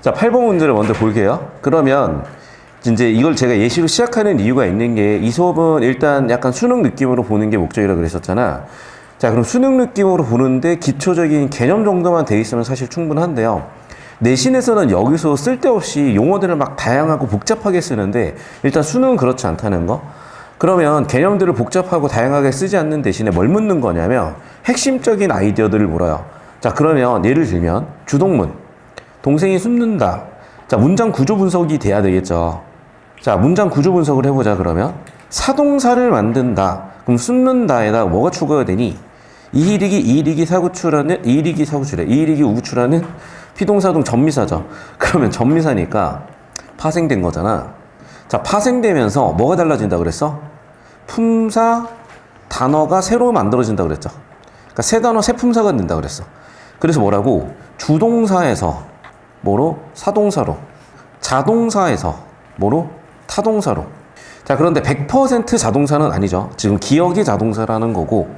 자, 8번 문제를 먼저 볼게요. 그러면 이제 이걸 제가 예시로 시작하는 이유가 있는 게 이 수업은 일단 약간 수능 느낌으로 보는 게 목적이라고 그랬었잖아. 자, 그럼 수능 느낌으로 보는데 기초적인 개념 정도만 돼 있으면 사실 충분한데요. 내신에서는 여기서 쓸데없이 용어들을 막 다양하고 복잡하게 쓰는데 일단 수능은 그렇지 않다는 거. 그러면 개념들을 복잡하고 다양하게 쓰지 않는 대신에 뭘 묻는 거냐면 핵심적인 아이디어들을 물어요. 자, 그러면 예를 들면 주동문, 동생이 숨는다. 자, 문장 구조 분석이 돼야 되겠죠. 자, 문장 구조 분석을 해보자. 그러면 사동사를 만든다. 그럼 숨는다에다 뭐가 추가가 되니? 이일이기 사구출하는 이일이기 우구출하는 피동사동 전미사죠. 그러면 전미사니까 파생된 거잖아. 자, 파생되면서 뭐가 달라진다 그랬어? 품사 단어가 새로 만들어진다 그랬죠. 그러니까 새 단어 새 품사가 된다 그랬어. 그래서 뭐라고? 주동사에서 뭐로? 사동사로. 자동사에서 뭐로? 타동사로. 자, 그런데 100% 자동사는 아니죠. 지금 기억이 자동사라는 거고.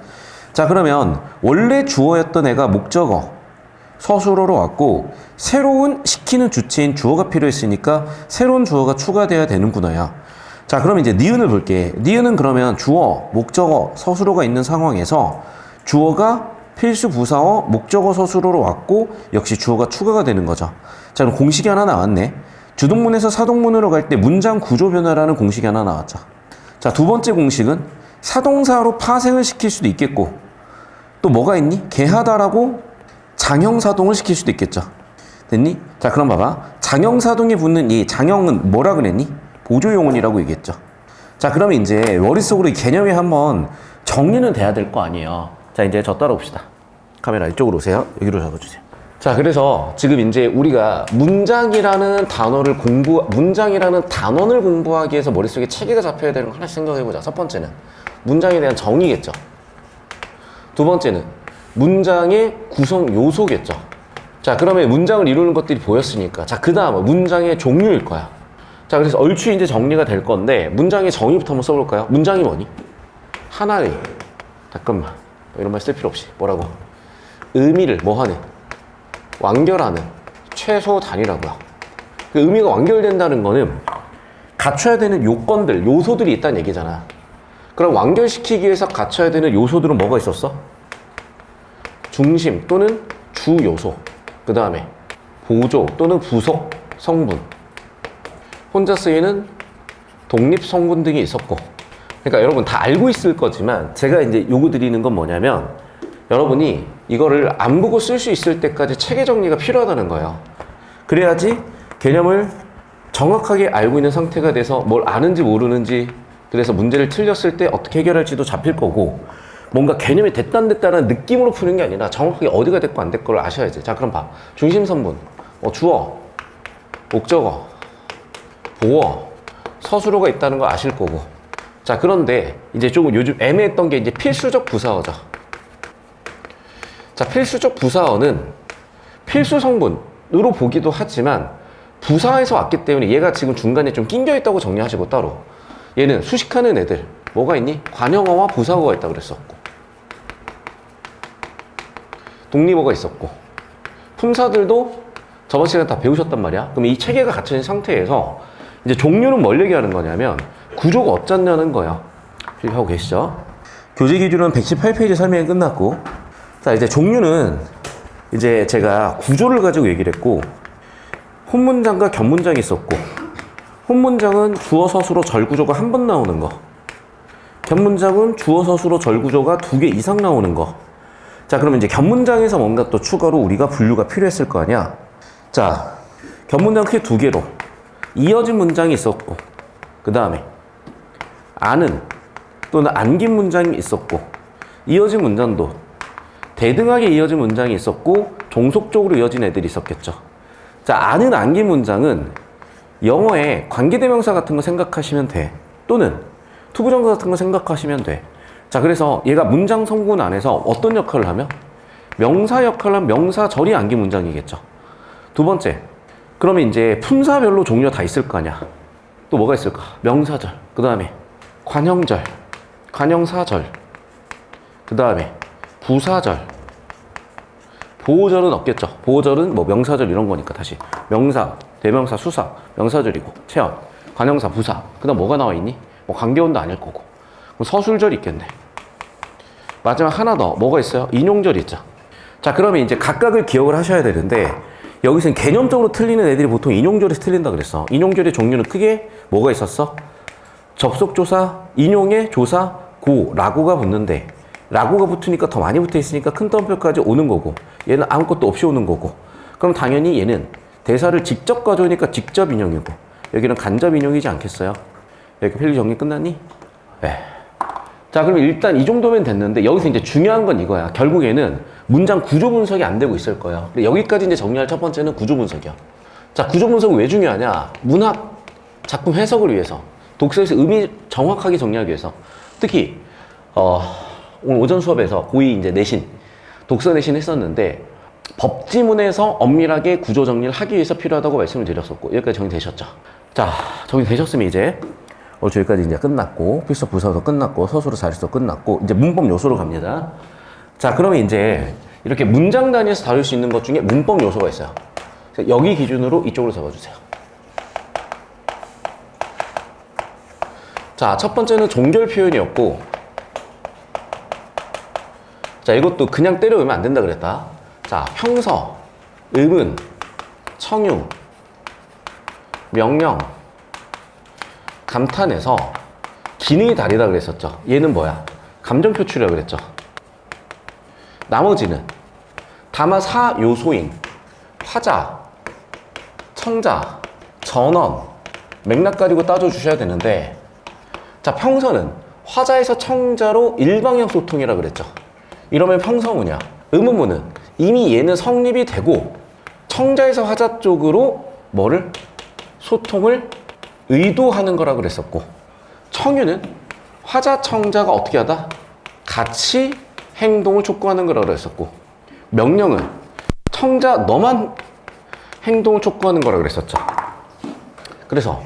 자, 그러면 원래 주어였던 애가 목적어 서술어로 왔고 새로운 시키는 주체인 주어가 필요했으니까 새로운 주어가 추가돼야 되는구나야. 자, 그럼 이제 니은을 볼게. 니은은 그러면 주어, 목적어, 서술어가 있는 상황에서 주어가 필수 부사어, 목적어, 서술어로 왔고 역시 주어가 추가가 되는 거죠. 자, 그럼 공식이 하나 나왔네. 주동문에서 사동문으로 갈 때 문장 구조 변화라는 공식이 하나 나왔죠. 자, 두 번째 공식은 사동사로 파생을 시킬 수도 있겠고 또 뭐가 있니? 개하다라고 장형사동을 시킬 수도 있겠죠. 됐니? 자, 그럼 봐봐. 장형사동이 붙는 이 장형은 뭐라 그랬니? 보조용언이라고 얘기했죠. 자, 그러면 이제 머릿속으로 이 개념이 한번 정리는 돼야 될 거 아니에요. 자, 이제 저 따라옵시다. 카메라 이쪽으로 오세요. 여기로 잡아주세요. 자, 그래서 지금 이제 우리가 문장이라는 단어를 공부하기 위해서 머릿속에 체계가 잡혀야 되는 거 하나씩 생각해보자. 첫 번째는 문장에 대한 정의겠죠. 두 번째는 문장의 구성 요소겠죠. 자, 그러면 문장을 이루는 것들이 보였으니까 자, 그 다음은 문장의 종류일 거야. 자, 그래서 얼추 이제 정리가 될 건데 문장의 정의부터 한번 써볼까요? 문장이 뭐니? 하나의, 잠깐만 이런 말 쓸 필요 없이 뭐라고? 의미를 뭐하는? 완결하는 최소 단위라고요. 그 의미가 완결된다는 거는 갖춰야 되는 요건들, 요소들이 있다는 얘기잖아. 그럼 완결시키기 위해서 갖춰야 되는 요소들은 뭐가 있었어? 중심 또는 주 요소, 그 다음에 보조 또는 부속 성분, 혼자 쓰이는 독립 성분 등이 있었고. 그러니까 여러분 다 알고 있을 거지만 제가 이제 요구 드리는 건 뭐냐면 여러분이 이거를 안 보고 쓸 수 있을 때까지 체계 정리가 필요하다는 거예요. 그래야지 개념을 정확하게 알고 있는 상태가 돼서 뭘 아는지 모르는지, 그래서 문제를 틀렸을 때 어떻게 해결할지도 잡힐 거고, 뭔가 개념이 됐다 안 됐다는 느낌으로 푸는 게 아니라 정확하게 어디가 됐고 안 됐고를 아셔야지. 자, 그럼 봐. 중심선분, 주어, 목적어, 보어, 서술어가 있다는 거 아실 거고. 자, 그런데 이제 조금 요즘 애매했던 게 이제 필수적 부사어죠. 자, 필수적 부사어는 필수 성분으로 보기도 하지만 부사에서 왔기 때문에 얘가 지금 중간에 좀 낑겨 있다고 정리하시고 따로. 얘는 수식하는 애들 뭐가 있니? 관형어와 부사어가 있다고 그랬었고, 독립어가 있었고, 품사들도 저번 시간에 다 배우셨단 말이야. 그럼 이 체계가 갖춰진 상태에서 이제 종류는 뭘 얘기하는 거냐면 구조가 어쩌냐는 거야. 하고 계시죠? 교재 기준은 118페이지 설명이 끝났고, 자, 이제 종류는 이제 제가 구조를 가지고 얘기를 했고, 혼문장과 겹문장이 있었고, 혼문장은 주어 서술어 절 구조가 한 번 나오는 거, 겹문장은 주어 서술어 절 구조가 2개 이상 나오는 거. 자, 그러면 이제 겹문장에서 뭔가 또 추가로 우리가 분류가 필요했을 거 아니야. 자, 겹문장 크게 2개로 이어진 문장이 있었고, 그 다음에 아는 또는 안긴 문장이 있었고, 이어진 문장도 대등하게 이어진 문장이 있었고 종속적으로 이어진 애들이 있었겠죠. 자, 아는 안긴 문장은 영어에 관계대명사 같은 거 생각하시면 돼. 또는 투부정사 같은 거 생각하시면 돼. 자, 그래서 얘가 문장 성분 안에서 어떤 역할을 하면? 명사 역할을 하면 명사절이 안긴 문장이겠죠. 두 번째, 그러면 이제 품사별로 종류가 다 있을 거 아니야. 또 뭐가 있을까? 명사절, 그 다음에 관형절, 관형사절, 그 다음에 부사절, 보호절은 없겠죠. 보호절은 뭐 명사절 이런 거니까 다시. 명사, 대명사, 수사, 명사절이고, 체언, 관형사, 부사. 그 다음 뭐가 나와 있니? 뭐 관계원도 아닐 거고. 그럼 서술절 있겠네. 마지막 하나 더. 뭐가 있어요? 인용절 있죠. 자, 그러면 이제 각각을 기억을 하셔야 되는데, 여기서는 개념적으로 틀리는 애들이 보통 인용절에서 틀린다 그랬어. 인용절의 종류는 크게 뭐가 있었어? 접속조사, 인용의 조사, 고, 라고가 붙는데, 라고가 붙으니까 더 많이 붙어 있으니까 큰 따옴표까지 오는 거고, 얘는 아무것도 없이 오는 거고, 그럼 당연히 얘는 대사를 직접 가져오니까 직접 인용이고, 여기는 간접 인용이지 않겠어요? 이렇게 필기 정리 끝났니? 네. 자, 그럼 일단 이 정도면 됐는데, 여기서 이제 중요한 건 이거야. 결국에는 문장 구조 분석이 안 되고 있을 거예요. 근데 여기까지 이제 정리할 첫 번째는 구조 분석이야. 자, 구조 분석은 왜 중요하냐? 문학 작품 해석을 위해서, 독서에서 의미 정확하게 정리하기 위해서, 특히 오늘 오전 수업에서 고2 이제 내신, 독서 내신 했었는데 법지문에서 엄밀하게 구조 정리를 하기 위해서 필요하다고 말씀을 드렸었고, 여기까지 정리되셨죠? 자, 정리되셨으면 이제 저기까지 이제 끝났고, 필수 부사도 끝났고, 서술어 자리수 끝났고, 이제 문법 요소로 갑니다. 자, 그러면 이제 이렇게 문장 단위에서 다룰 수 있는 것 중에 문법 요소가 있어요. 여기 기준으로 이쪽으로 적어주세요. 자, 첫 번째는 종결 표현이었고, 자, 이것도 그냥 때려 외우면 안 된다 그랬다. 자, 형서, 의문, 청유, 명령, 감탄에서 기능이 다르다 그랬었죠. 얘는 뭐야? 감정 표출이라고 그랬죠. 나머지는 다만 사 요소인 화자, 청자, 전원, 맥락 가지고 따져주셔야 되는데, 자, 평서는 화자에서 청자로 일방향 소통이라고 그랬죠. 이러면 평서문이야. 의문문은 이미 얘는 성립이 되고 청자에서 화자 쪽으로 뭐를? 소통을 의도하는 거라고 그랬었고, 청유는 화자, 청자가 어떻게 하다? 같이 행동을 촉구하는 거라고 그랬었고, 명령은 청자 너만 행동을 촉구하는 거라고 그랬었죠. 그래서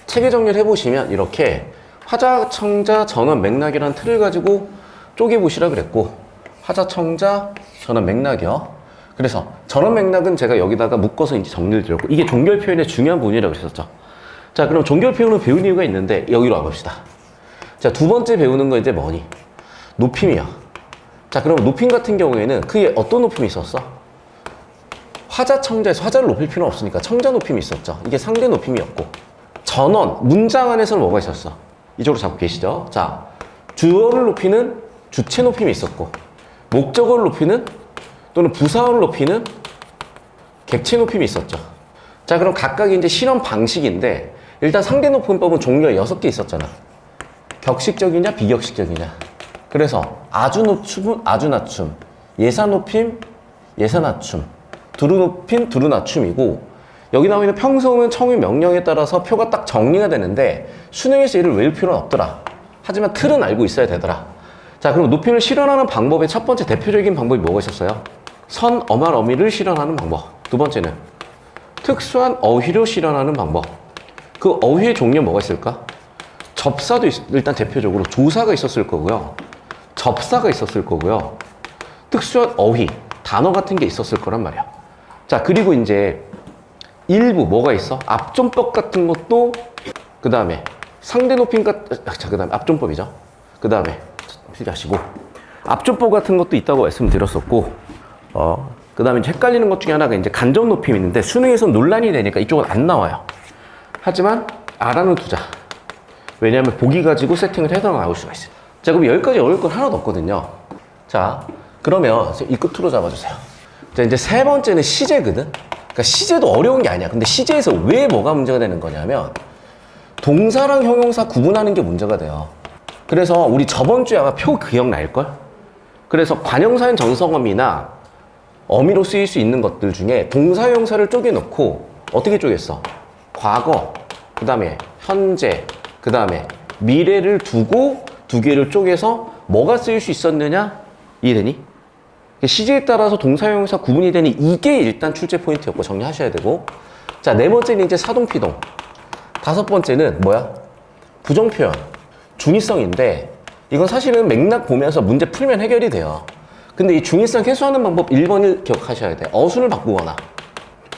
체계 정리를 해보시면 이렇게 화자, 청자, 전원, 맥락이라는 틀을 가지고 쪼개보시라 그랬고, 화자, 청자, 전원, 맥락이요. 그래서 전원 맥락은 제가 여기다가 묶어서 이제 정리를 드렸고, 이게 종결 표현의 중요한 부분이라고 그랬었죠. 자, 그럼 종결 표현을 배운 이유가 있는데 여기로 와봅시다. 자, 두 번째 배우는 거 이제 뭐니? 높임이야. 자, 그럼 높임 같은 경우에는 그게 어떤 높임이 있었어? 화자, 청자에서 화자를 높일 필요는 없으니까 청자 높임이 있었죠. 이게 상대 높임이었고, 전원, 문장 안에서는 뭐가 있었어? 이쪽으로 잡고 계시죠? 자, 주어를 높이는 주체 높임이 있었고, 목적어를 높이는 또는 부사어를 높이는 객체 높임이 있었죠. 자, 그럼 각각의 이제 실험 방식인데, 일단 상대 높임법은 종류가 6개 있었잖아. 격식적이냐 비격식적이냐. 그래서 아주 높춤은 아주 낮춤, 예사 높임 예사 낮춤, 두루 높임 두루 낮춤이고, 여기 나와 있는 평소는 청유 명령에 따라서 표가 딱 정리가 되는데 수능에서 얘를 외울 필요는 없더라. 하지만 틀은 알고 있어야 되더라. 자, 그럼 높임을 실현하는 방법의 첫 번째 대표적인 방법이 뭐가 있었어요? 선, 어말, 어미를 실현하는 방법. 두 번째는 특수한 어휘로 실현하는 방법. 그 어휘의 종류에 뭐가 있을까? 접사도 일단 대표적으로 조사가 있었을 거고요. 접사가 있었을 거고요. 특수한 어휘, 단어 같은 게 있었을 거란 말이야. 자, 그리고 이제 일부 뭐가 있어? 앞존법 같은 것도, 그 다음에 상대 높임 자, 그 다음에 앞존법이죠. 그 다음에 필기하시고, 앞존법 같은 것도 있다고 말씀드렸었고, 그 다음에 헷갈리는 것 중에 하나가 이제 간접 높임이 있는데 수능에서 논란이 되니까 이쪽은 안 나와요. 하지만 알아는 두자. 왜냐하면 보기 가지고 세팅을 해서 나올 수가 있어요. 자, 그럼 여기까지 어려울 건 하나도 없거든요. 자, 그러면 이 끝으로 잡아주세요. 자, 이제 세 번째는 시제거든. 그러니까 시제도 어려운 게 아니야. 근데 시제에서 왜 뭐가 문제가 되는 거냐면 동사랑 형용사 구분하는 게 문제가 돼요. 그래서 우리 저번 주에 아마 표 기억날걸? 그래서 관형사인 정성어미나 어미로 쓰일 수 있는 것들 중에 동사, 형용사를 쪼개놓고 어떻게 쪼갰어? 과거, 그 다음에 현재, 그 다음에 미래를 두고 두 개를 쪼개서 뭐가 쓰일 수 있었느냐? 이해되니? 시제에 따라서 동사, 형용사 구분이 되니 이게 일단 출제 포인트였고 정리하셔야 되고, 자, 네 번째는 이제 사동피동, 다섯 번째는 뭐야? 부정표현, 중의성인데 이건 사실은 맥락 보면서 문제 풀면 해결이 돼요. 근데 이 중의성 해소하는 방법 1번을 기억하셔야 돼요. 어순을 바꾸거나,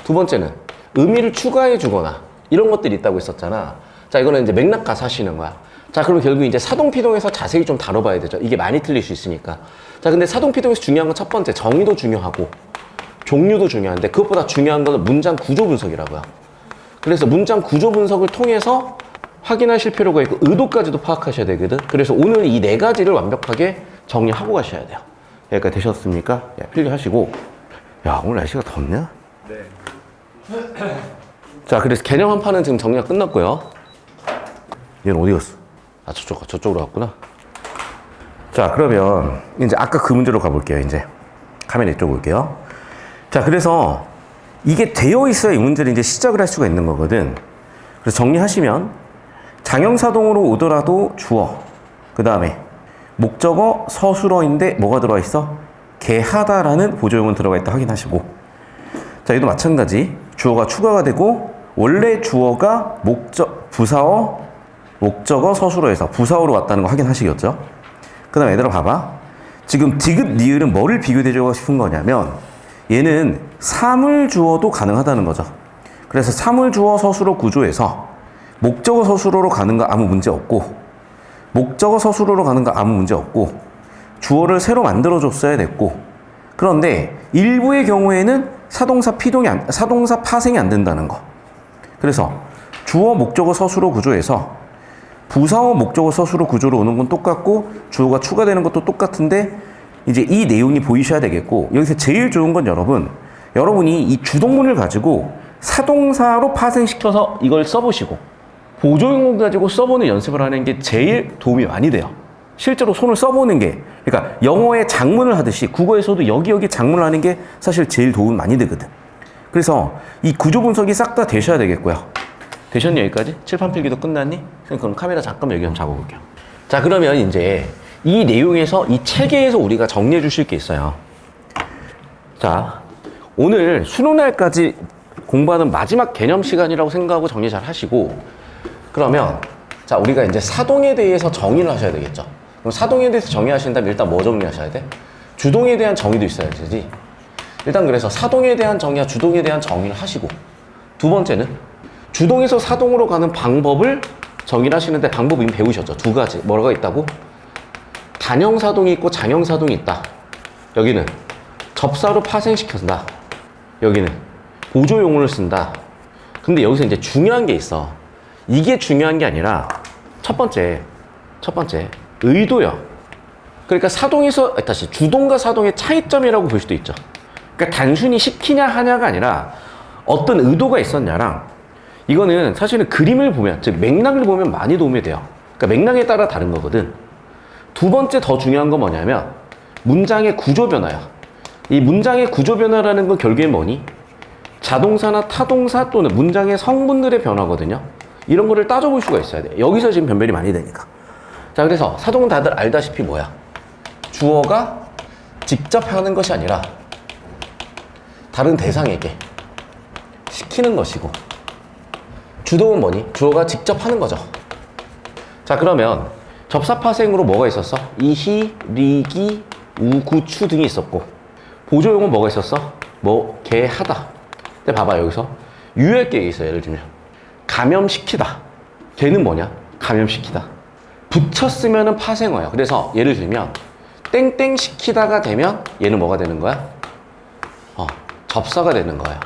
두 번째는 의미를 추가해 주거나 이런 것들이 있다고 했었잖아. 자, 이거는 이제 맥락 가서 하시는 거야. 자, 그럼 결국 이제 사동피동에서 자세히 좀 다뤄봐야 되죠. 이게 많이 틀릴 수 있으니까. 자, 근데 사동피동에서 중요한 건 첫 번째 정의도 중요하고 종류도 중요한데 그것보다 중요한 건 문장 구조 분석이라고요. 그래서 문장 구조 분석을 통해서 확인하실 필요가 있고 의도까지도 파악하셔야 되거든. 그래서 오늘 이 네 가지를 완벽하게 정리하고 가셔야 돼요. 여기까지 되셨습니까? 야, 필기하시고. 야, 오늘 날씨가 덥냐? 네. 자, 그래서 개념 한 판은 지금 정리가 끝났고요. 얘는 어디 갔어? 아, 저쪽으로 갔구나. 자, 그러면 이제 아까 그 문제로 가볼게요. 이제 카메라 이쪽으로 올게요. 자, 그래서 이게 되어 있어야 이 문제를 이제 시작을 할 수가 있는 거거든. 그래서 정리하시면 장형사동으로 오더라도 주어, 그 다음에 목적어 서술어인데 뭐가 들어가 있어? 개하다라는 보조용은 들어가 있다 확인하시고. 자, 얘도 마찬가지. 주어가 추가가 되고 원래 주어가 부사어, 목적어 서술어에서 부사어로 왔다는 거 확인하시겠죠? 그 다음에 얘들아 봐봐. 지금 디귿, 니을은 뭐를 비교해주고 싶은 거냐면 얘는 사물주어도 가능하다는 거죠. 그래서 사물주어 서술어 구조에서 목적어 서술어로 가는 거 아무 문제 없고 목적어 서술어로 가는 거 아무 문제 없고 주어를 새로 만들어줬어야 됐고 그런데 일부의 경우에는 사동사 파생이 안 된다는 거. 그래서 주어 목적어 서술어 구조에서 부사어 목적어 서술어 구조로 오는 건 똑같고 주어가 추가되는 것도 똑같은데 이제 이 내용이 보이셔야 되겠고 여기서 제일 좋은 건 여러분이 이 주동문을 가지고 사동사로 파생시켜서 이걸 써보시고 보조용어 가지고 써보는 연습을 하는 게 제일 도움이 많이 돼요. 실제로 손을 써보는 게 그러니까 영어에 작문을 하듯이 국어에서도 여기 작문을 하는 게 사실 제일 도움이 많이 되거든. 그래서 이 구조 분석이 싹 다 되셔야 되겠고요. 되셨니 여기까지? 칠판 필기도 끝났니? 그럼 카메라 잠깐 여기 좀 잡아볼게요. 자, 그러면 이제 이 내용에서 이 체계에서 우리가 정리해 주실 게 있어요. 자, 오늘 수능날까지 공부하는 마지막 개념 시간이라고 생각하고 정리 잘 하시고 그러면 자, 우리가 이제 사동에 대해서 정의를 하셔야 되겠죠. 그럼 사동에 대해서 정의하신다면 일단 뭐 정리하셔야 돼? 주동에 대한 정의도 있어야 되지. 일단 그래서 사동에 대한 정의와 주동에 대한 정의를 하시고 두 번째는 주동에서 사동으로 가는 방법을 정의를 하시는데 방법 이미 배우셨죠. 두 가지. 뭐가 있다고? 단형사동이 있고 장형사동이 있다. 여기는 접사로 파생시켜준다. 여기는 보조용어를 쓴다. 근데 여기서 이제 중요한 게 있어. 이게 중요한 게 아니라 첫 번째 의도요. 그러니까 주동과 사동의 차이점이라고 볼 수도 있죠. 그러니까 단순히 시키냐 하냐가 아니라 어떤 의도가 있었냐랑 이거는 사실은 그림을 보면 즉 맥락을 보면 많이 도움이 돼요. 그러니까 맥락에 따라 다른 거거든. 두 번째 더 중요한 건 뭐냐면 문장의 구조 변화야. 이 문장의 구조 변화라는 건 결국에 뭐니? 자동사나 타동사 또는 문장의 성분들의 변화거든요. 이런 거를 따져볼 수가 있어야 돼. 여기서 지금 변별이 많이 되니까. 자, 그래서 사동은 다들 알다시피 뭐야? 주어가 직접 하는 것이 아니라 다른 대상에게 시키는 것이고 주동은 뭐니? 주어가 직접 하는 거죠. 자, 그러면 접사파생으로 뭐가 있었어? 이히, 리기, 우, 구, 추 등이 있었고 보조용은 뭐가 있었어? 뭐, 개, 하다. 근데 봐봐 여기서 유효할 게 있어. 예를 들면 감염시키다. 걔는 뭐냐? 감염시키다. 붙였으면은 파생어야. 그래서 예를 들면 땡땡 시키다가 되면 얘는 뭐가 되는 거야? 접사가 되는 거야.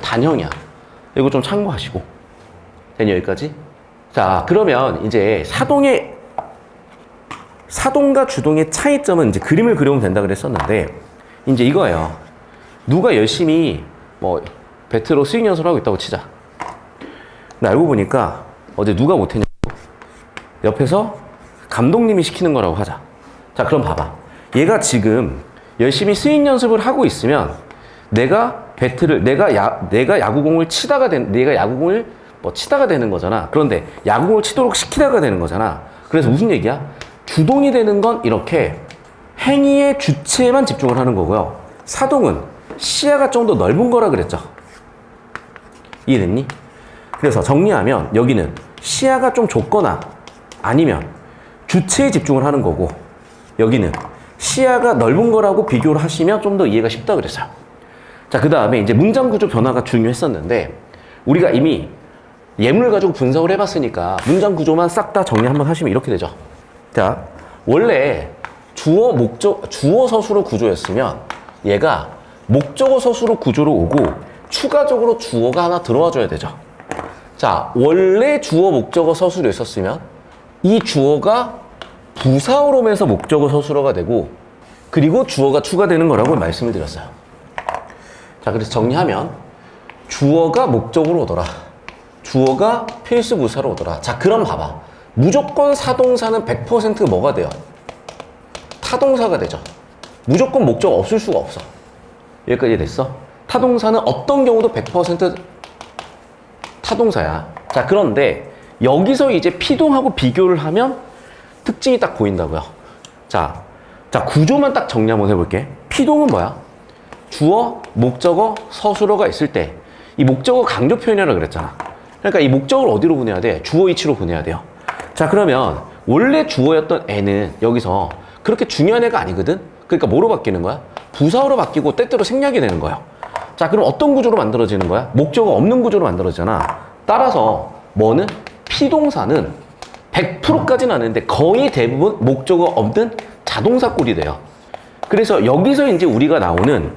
단형이야. 이거 좀 참고하시고. 되니 여기까지? 자, 그러면 이제 사동과 주동의 차이점은 이제 그림을 그려보면 된다 그랬었는데 이제 이거예요. 누가 열심히 뭐 배트로 스윙 연습을 하고 있다고 치자. 근데 알고 보니까 어제 누가 못했냐고 옆에서 감독님이 시키는 거라고 하자. 자, 그럼 봐봐. 얘가 지금 열심히 스윙 연습을 하고 있으면 내가 야구공을 치다가 되는 거잖아. 그런데 야구공을 치도록 시키다가 되는 거잖아. 그래서 무슨 얘기야? 주동이 되는 건 이렇게 행위의 주체에만 집중을 하는 거고요. 사동은 시야가 좀 더 넓은 거라 그랬죠. 이해됐니? 그래서 정리하면 여기는 시야가 좀 좁거나 아니면 주체에 집중을 하는 거고 여기는 시야가 넓은 거라고 비교를 하시면 좀 더 이해가 쉽다 그랬어요. 자, 그 다음에 이제 문장 구조 변화가 중요했었는데 우리가 이미 예문을 가지고 분석을 해봤으니까 문장 구조만 싹 다 정리 한번 하시면 이렇게 되죠. 자, 원래 주어, 목적, 주어 서술어 구조였으면 얘가 목적어 서술어 구조로 오고 추가적으로 주어가 하나 들어와 줘야 되죠. 자, 원래 주어, 목적어 서술어 있었으면 이 주어가 부사어로 오면서 목적어 서술어가 되고 그리고 주어가 추가되는 거라고 말씀을 드렸어요. 자, 그래서 정리하면 주어가 목적으로 오더라. 주어가 필수 부사로 오더라. 자, 그럼 봐봐. 무조건 사동사는 100% 뭐가 돼요? 타동사가 되죠. 무조건 목적 없을 수가 없어. 여기까지 됐어? 타동사는 어떤 경우도 100% 타동사야. 자, 그런데 여기서 이제 피동하고 비교를 하면 특징이 딱 보인다고요. 자, 구조만 딱 정리 한번 해볼게. 피동은 뭐야? 주어, 목적어, 서술어가 있을 때 이 목적어 강조 표현이라고 그랬잖아. 그러니까 이 목적어를 어디로 보내야 돼? 주어 위치로 보내야 돼요. 자, 그러면 원래 주어였던 애는 여기서 그렇게 중요한 애가 아니거든? 그러니까 뭐로 바뀌는 거야? 부사어로 바뀌고 때때로 생략이 되는 거예요. 자, 그럼 어떤 구조로 만들어지는 거야? 목적어 없는 구조로 만들어지잖아. 따라서 뭐는? 피동사는 100%까지는 아닌데 거의 대부분 목적어 없는 자동사 꼴이 돼요. 그래서 여기서 이제 우리가 나오는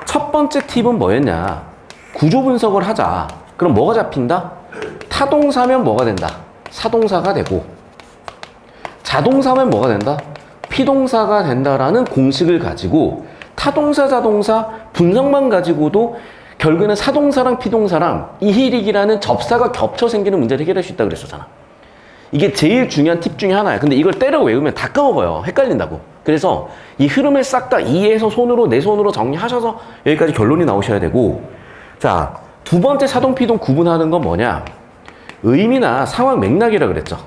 첫 번째 팁은 뭐였냐? 구조 분석을 하자. 그럼 뭐가 잡힌다? 타동사면 뭐가 된다? 사동사가 되고 자동사면 뭐가 된다? 피동사가 된다라는 공식을 가지고 타동사, 자동사 분석만 가지고도 결국에는 사동사랑 피동사랑 이히릭이라는 접사가 겹쳐 생기는 문제를 해결할 수 있다고 그랬었잖아. 이게 제일 중요한 팁 중에 하나야. 근데 이걸 때려 외우면 다 까먹어요. 헷갈린다고. 그래서 이 흐름을 싹 다 이에서 손으로, 내 손으로 정리하셔서 여기까지 결론이 나오셔야 되고, 자, 두 번째 사동, 피동 구분하는 건 뭐냐? 의미나 상황 맥락이라 그랬죠.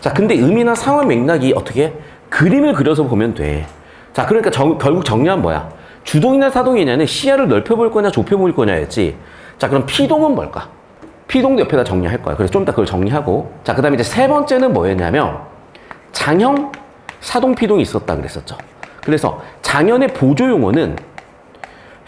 자, 근데 의미나 상황 맥락이 어떻게? 그림을 그려서 보면 돼. 자, 그러니까 결국 정리하면 뭐야? 주동이나 사동이냐는 시야를 넓혀볼 거냐, 좁혀볼 거냐였지. 자, 그럼 피동은 뭘까? 피동도 옆에다 정리할 거야. 그래서 좀 이따 그걸 정리하고. 자, 그 다음에 이제 세 번째는 뭐였냐면, 장형, 사동, 피동이 있었다 그랬었죠. 그래서 장현의 보조 용어는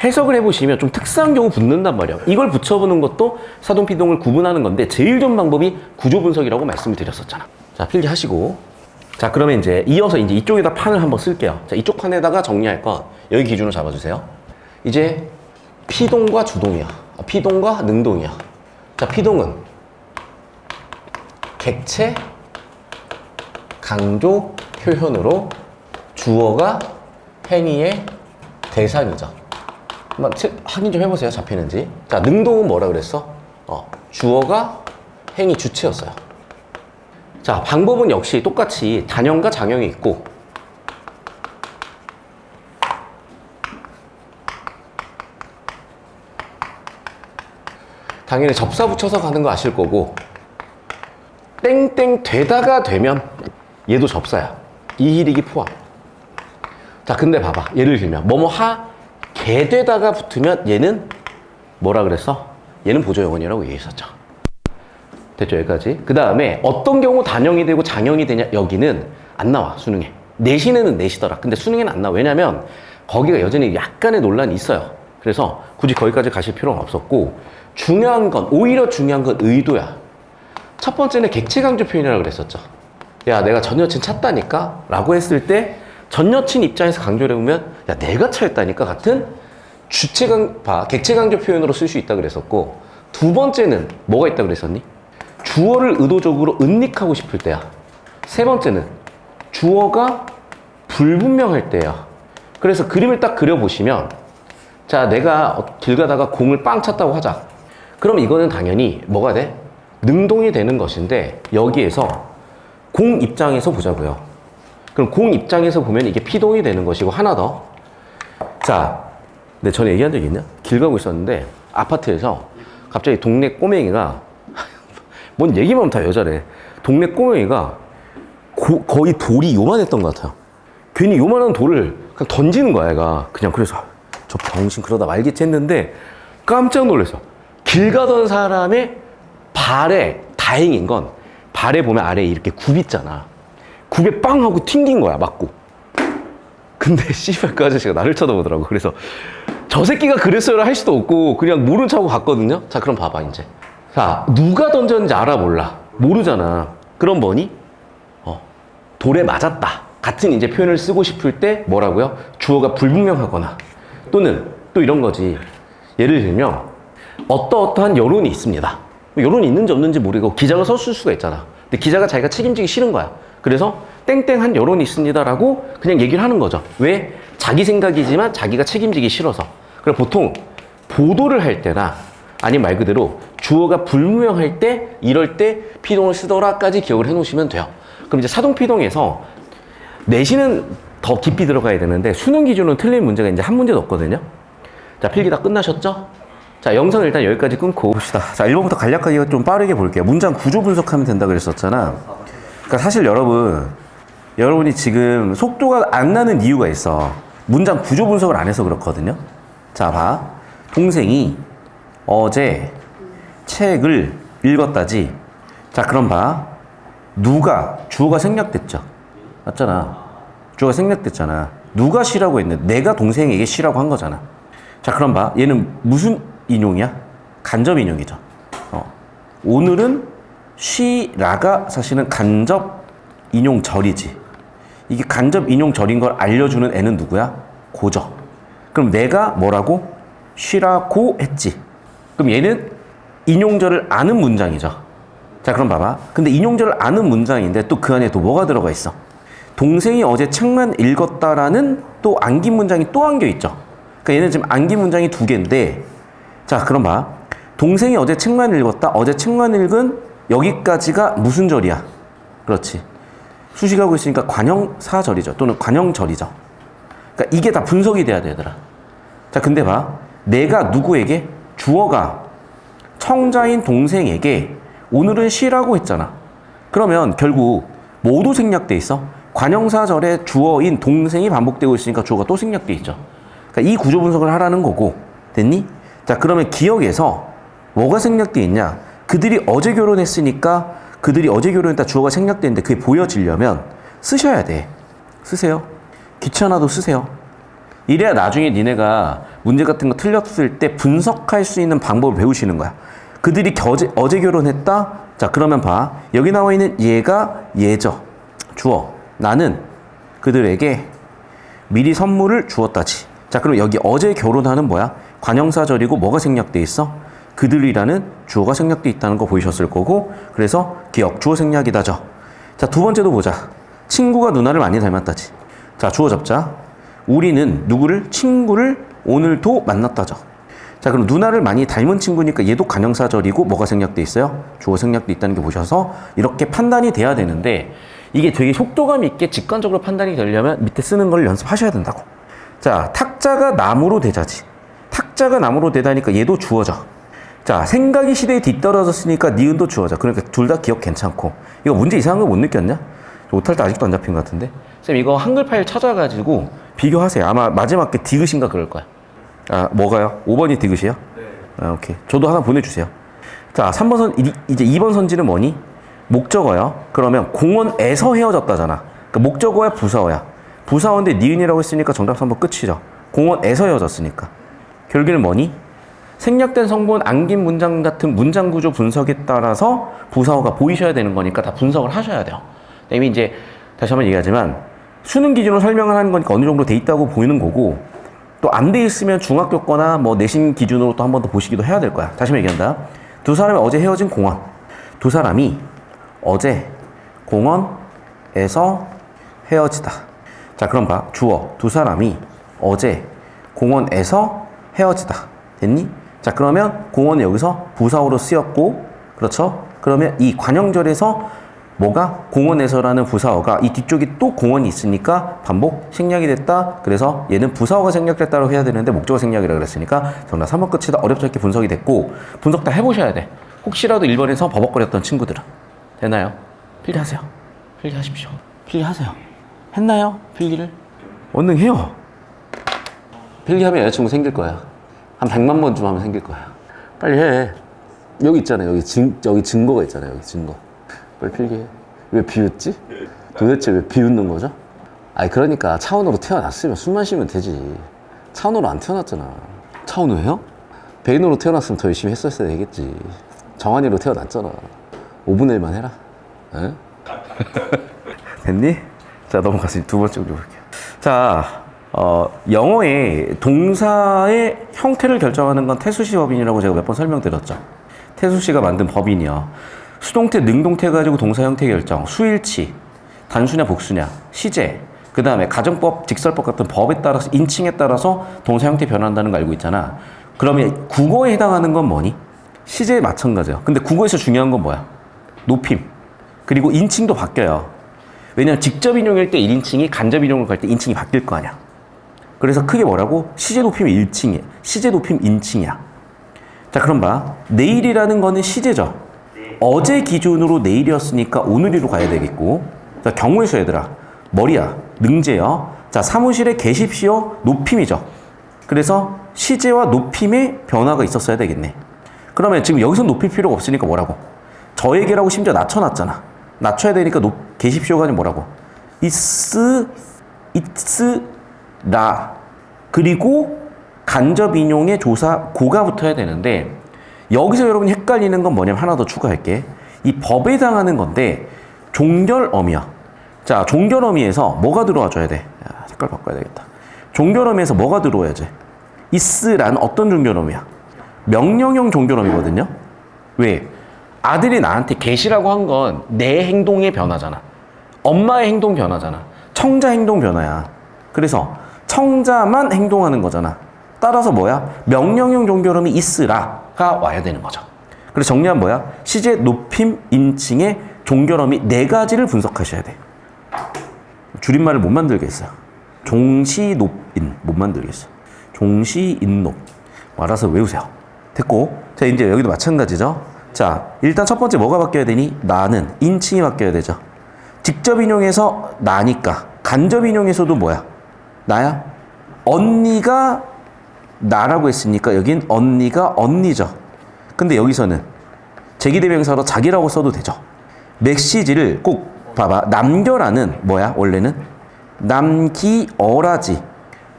해석을 해보시면 좀 특수한 경우 붙는단 말이야. 이걸 붙여보는 것도 사동, 피동을 구분하는 건데 제일 좋은 방법이 구조 분석이라고 말씀을 드렸었잖아. 자, 필기하시고. 자, 그러면 이제 이어서 이제 이쪽에다 판을 한번 쓸게요. 자, 이쪽 판에다가 정리할 건 여기 기준으로 잡아주세요. 이제 피동과 주동이야. 피동과 능동이야. 자, 피동은 객체, 강조, 표현으로 주어가 행위의 대상이죠. 한번 확인 좀 해보세요. 잡히는지. 자, 능동은 뭐라 그랬어? 주어가 행위 주체였어요. 자, 방법은 역시 똑같이 단형과 장형이 있고 당연히 접사 붙여서 가는 거 아실 거고 땡땡 되다가 되면 얘도 접사야. 이히릭이 포함. 자, 근데 봐봐. 예를 들면 뭐뭐 하 개 되다가 붙으면 얘는 뭐라 그랬어? 얘는 보조용언이라고 얘기했었죠. 됐죠? 여기까지. 그 다음에 어떤 경우 단형이 되고 장형이 되냐? 여기는 안 나와. 수능에. 내신에는 내시더라. 근데 수능에는 안 나와. 왜냐면 거기가 여전히 약간의 논란이 있어요. 그래서 굳이 거기까지 가실 필요는 없었고 중요한 건 오히려 중요한 건 의도야. 첫 번째는 객체 강조 표현이라고 그랬었죠. 야, 내가 전 여친 찾다니까? 라고 했을 때 전 여친 입장에서 강조를 해보면 야, 내가 차였다니까 같은 객체 강조 표현으로 쓸 수 있다 그랬었고 두 번째는 뭐가 있다 그랬었니? 주어를 의도적으로 은닉하고 싶을 때야. 세 번째는 주어가 불분명할 때야. 그래서 그림을 딱 그려보시면 자, 내가 길 가다가 공을 빵 찼다고 하자. 그럼 이거는 당연히 뭐가 돼? 능동이 되는 것인데 여기에서 공 입장에서 보자고요. 그럼 공 입장에서 보면 이게 피동이 되는 것이고 하나 더. 자, 근데 전에 얘기한 적 있냐? 길 가고 있었는데 아파트에서 갑자기 동네 꼬맹이가 뭔 얘기만 하면 다 여자래. 동네 꼬맹이가 거의 돌이 요만했던 것 같아요. 괜히 요만한 돌을 그냥 던지는 거야, 얘가. 그냥 그래서 저 병신 그러다 말겠지 했는데 깜짝 놀랐어. 길 가던 사람의 발에 다행인 건 발에 보면 아래에 이렇게 굽 있잖아. 굽에 빵 하고 튕긴 거야, 맞고. 근데 씨발 그 아저씨가 나를 쳐다보더라고. 그래서 저 새끼가 그랬어요를 할 수도 없고 그냥 모른 척하고 갔거든요. 자, 그럼 봐봐 이제. 자, 누가 던졌는지 알아 몰라? 모르잖아. 그럼 뭐니? 돌에 맞았다. 같은 이제 표현을 쓰고 싶을 때 뭐라고요? 주어가 불분명하거나 또는 또 이런 거지. 예를 들면 어떠어떠한 여론이 있습니다. 여론이 있는지 없는지 모르고 기자가 썼을 수가 있잖아. 근데 기자가 자기가 책임지기 싫은 거야. 그래서 땡땡한 여론이 있습니다라고 그냥 얘기를 하는 거죠. 왜? 자기 생각이지만 자기가 책임지기 싫어서. 그럼 보통 보도를 할 때나 아니면 말 그대로 주어가 불분명할 때 이럴 때 피동을 쓰더라까지 기억을 해놓으시면 돼요. 그럼 이제 사동피동에서 내신은 더 깊이 들어가야 되는데 수능 기준으로 틀린 문제가 이제 한 문제도 없거든요. 자, 필기 다 끝나셨죠? 자, 영상을 일단 여기까지 끊고 봅시다. 자, 1번부터 간략하게 좀 빠르게 볼게요. 문장 구조 분석하면 된다 그랬었잖아. 그러니까 사실 여러분이 지금 속도가 안 나는 이유가 있어. 문장 구조 분석을 안 해서 그렇거든요. 자, 봐. 동생이 어제 책을 읽었다지. 자, 그럼 봐. 주어가 생략됐죠. 맞잖아. 주어가 생략됐잖아. 누가 쉬라고 했는데 내가 동생에게 쉬라고 한 거잖아. 자, 그럼 봐. 얘는 무슨 인용이야? 간접 인용이죠. 오늘은 쉬라가 사실은 간접 인용절이지. 이게 간접 인용절인 걸 알려주는 애는 누구야? 고죠. 그럼 내가 뭐라고? 쉬라고 했지. 그럼 얘는 인용절을 아는 문장이죠. 자, 그럼 봐봐. 근데 인용절을 아는 문장인데 또 그 안에 또 뭐가 들어가 있어? 동생이 어제 책만 읽었다라는 또 안긴 문장이 또 안겨 있죠. 그러니까 얘는 지금 안긴 문장이 두 개인데, 자, 그럼 봐. 동생이 어제 책만 읽었다. 어제 책만 읽은 여기까지가 무슨 절이야? 그렇지. 수식하고 있으니까 관형사절이죠. 또는 관형절이죠. 그러니까 이게 다 분석이 돼야 되더라. 자, 근데 봐. 내가 누구에게? 주어가 청자인 동생에게 오늘은 쉬라고 했잖아. 그러면 결국 뭐도 생략돼 있어? 관형사절에 주어인 동생이 반복되고 있으니까 주어가 또 생략돼 있죠. 그러니까 이 구조 분석을 하라는 거고. 됐니? 자, 그러면 기억에서 뭐가 생략돼 있냐? 그들이 어제 결혼했으니까 그들이 어제 결혼했다 주어가 생략되는데 그게 보여지려면 쓰셔야 돼. 쓰세요. 귀찮아도 쓰세요. 이래야 나중에 니네가 문제 같은 거 틀렸을 때 분석할 수 있는 방법을 배우시는 거야. 그들이 어제 결혼했다? 자, 그러면 봐. 여기 나와 있는 얘가 얘죠. 주어. 나는 그들에게 미리 선물을 주었다지. 자, 그럼 여기 어제 결혼하는 뭐야? 관형사절이고 뭐가 생략돼 있어? 그들이라는 주어가 생략돼 있다는 거 보이셨을 거고, 그래서 기억, 주어 생략이다죠. 자, 두 번째도 보자. 친구가 누나를 많이 닮았다지. 자, 주어 잡자. 우리는 누구를? 친구를 오늘도 만났다죠. 자, 그럼 누나를 많이 닮은 친구니까 얘도 관형사절이고 뭐가 생략돼 있어요? 주어 생략돼 있다는 게 보셔서 이렇게 판단이 돼야 되는데 이게 되게 속도감 있게 직관적으로 판단이 되려면 밑에 쓰는 걸 연습하셔야 된다고. 자, 탁자가 나무로 되자지. 탁자가 나무로 되다니까 얘도 주어져. 자, 생각이 시대에 뒤떨어졌으니까 니은도 주어져. 그러니까 둘 다 기억 괜찮고. 이거 문제 이상한 거 못 느꼈냐? 오탈 때 아직도 안 잡힌 것 같은데? 쌤, 이거 한글 파일 찾아가지고 비교하세요. 아마 마지막 게 디귿인가 그럴 거야. 아, 뭐가요? 5번이 디귿이요? 네. 아, 오케이. 저도 하나 보내주세요. 자, 3번 이제 2번 선지는 뭐니? 목적어요. 그러면 공원에서 헤어졌다잖아. 그러니까 목적어야 부사어야. 부사어인데 니은이라고 했으니까 정답 3번 끝이죠. 공원에서 헤어졌으니까. 결국에는 뭐니? 생략된 성분, 안긴 문장 같은 문장 구조 분석에 따라서 부사어가 보이셔야 되는 거니까 다 분석을 하셔야 돼요. 이미 이제 다시 한번 얘기하지만 수능 기준으로 설명을 하는 거니까 어느 정도 돼 있다고 보이는 거고 또 안 돼 있으면 중학교 거나 뭐 내신 기준으로 또 한 번 더 보시기도 해야 될 거야. 다시 한번 얘기한다. 두 사람이 어제 헤어진 공원. 두 사람이 어제 공원에서 헤어지다. 자, 그럼 봐. 주어. 두 사람이 어제 공원에서 헤어지다. 됐니? 자, 그러면 공원은 여기서 부사어로 쓰였고, 그렇죠? 그러면 이 관형절에서 뭐가? 공원에서라는 부사어가 이 뒤쪽이 또 공원이 있으니까 반복 생략이 됐다. 그래서 얘는 부사어가 생략됐다고 해야 되는데 목적어 생략이라고 그랬으니까 정답 3번 끝이다. 어렵지 않게 분석이 됐고 분석 다 해보셔야 돼. 혹시라도 1번에서 버벅거렸던 친구들은. 되나요? 필기하세요. 필기하십시오. 필기하세요. 했나요? 필기를? 얼른 해요. 필기하면 여자친구 생길 거야. 한 100만 번쯤 하면 생길 거야. 빨리 해. 여기 있잖아요. 여기 증거가 있잖아요. 여기 증거. 빨리 필기해. 왜 비웃지? 도대체 왜 비웃는 거죠? 아니 그러니까 차원으로 태어났으면 숨만 쉬면 되지. 차원으로 안 태어났잖아. 차원우예요? 베인으로 태어났으면 더 열심히 했었어야 되겠지. 정한이로 태어났잖아. 5분의 1만 해라. 에? 됐니? 자, 넘어가서 두 번째 볼게요. 자, 영어의 동사의 형태를 결정하는 건 태수시 법인이라고 제가 몇 번 설명드렸죠. 태수시가 만든 법인이요. 수동태, 능동태 가지고 동사 형태 결정, 수일치, 단수냐 복수냐, 시제, 그 다음에 가정법, 직설법 같은 법에 따라서, 인칭에 따라서 동사 형태 변한다는 거 알고 있잖아. 그러면 국어에 해당하는 건 뭐니? 시제에 마찬가지야. 근데 국어에서 중요한 건 뭐야? 높임. 그리고 인칭도 바뀌어요. 왜냐면 직접 인용일 때 1인칭이 간접 인용을 갈 때 인칭이 바뀔 거 아니야. 그래서 크게 뭐라고? 시제 높임이 1칭이야. 시제 높임 인칭이야. 자, 그럼 봐. 내일이라는 거는 시제죠. 어제 기준으로 내일이었으니까 오늘이로 가야 되겠고. 자, 경우의 수 얘들아. 머리야. 능제요. 자, 사무실에 계십시오. 높임이죠. 그래서 시제와 높임의 변화가 있었어야 되겠네. 그러면 지금 여기서 높일 필요가 없으니까 뭐라고? 저에게라고 심지어 낮춰놨잖아. 낮춰야 되니까 계십시오가 아니라 뭐라고? it's, 라. 그리고 간접 인용의 조사 고가 붙어야 되는데 여기서 여러분이 헷갈리는 건 뭐냐면 하나 더 추가할게. 이 법에 해당하는 건데 종결어미야. 자, 종결어미에서 뭐가 들어와줘야 돼? 야, 색깔 바꿔야 되겠다. 종결어미에서 뭐가 들어와야지? is란 어떤 종결어미야? 명령형 종결어미거든요. 왜? 아들이 나한테 계시라고 한 건 내 행동의 변화잖아. 엄마의 행동 변화잖아. 청자 행동 변화야. 그래서 청자만 행동하는 거잖아. 따라서 뭐야? 명령형 종결어미 is라가 와야 되는 거죠. 그래서 정리하면 뭐야? 시제, 높임, 인칭의 종결어미 4가지를 분석하셔야 돼. 줄임말을 못 만들겠어요. 종시높인 못 만들겠어. 종시인높. 알아서 외우세요. 됐고, 자 이제 여기도 마찬가지죠. 자, 일단 첫 번째 뭐가 바뀌어야 되니? 나는 인칭이 바뀌어야 되죠. 직접 인용해서 나니까. 간접 인용에서도 뭐야? 나야? 언니가 나라고 했으니까 여긴 언니가 언니죠. 근데 여기서는 제기대명사로 자기라고 써도 되죠. 메시지를 꼭 봐봐. 남겨라는 뭐야? 원래는 남기어라지.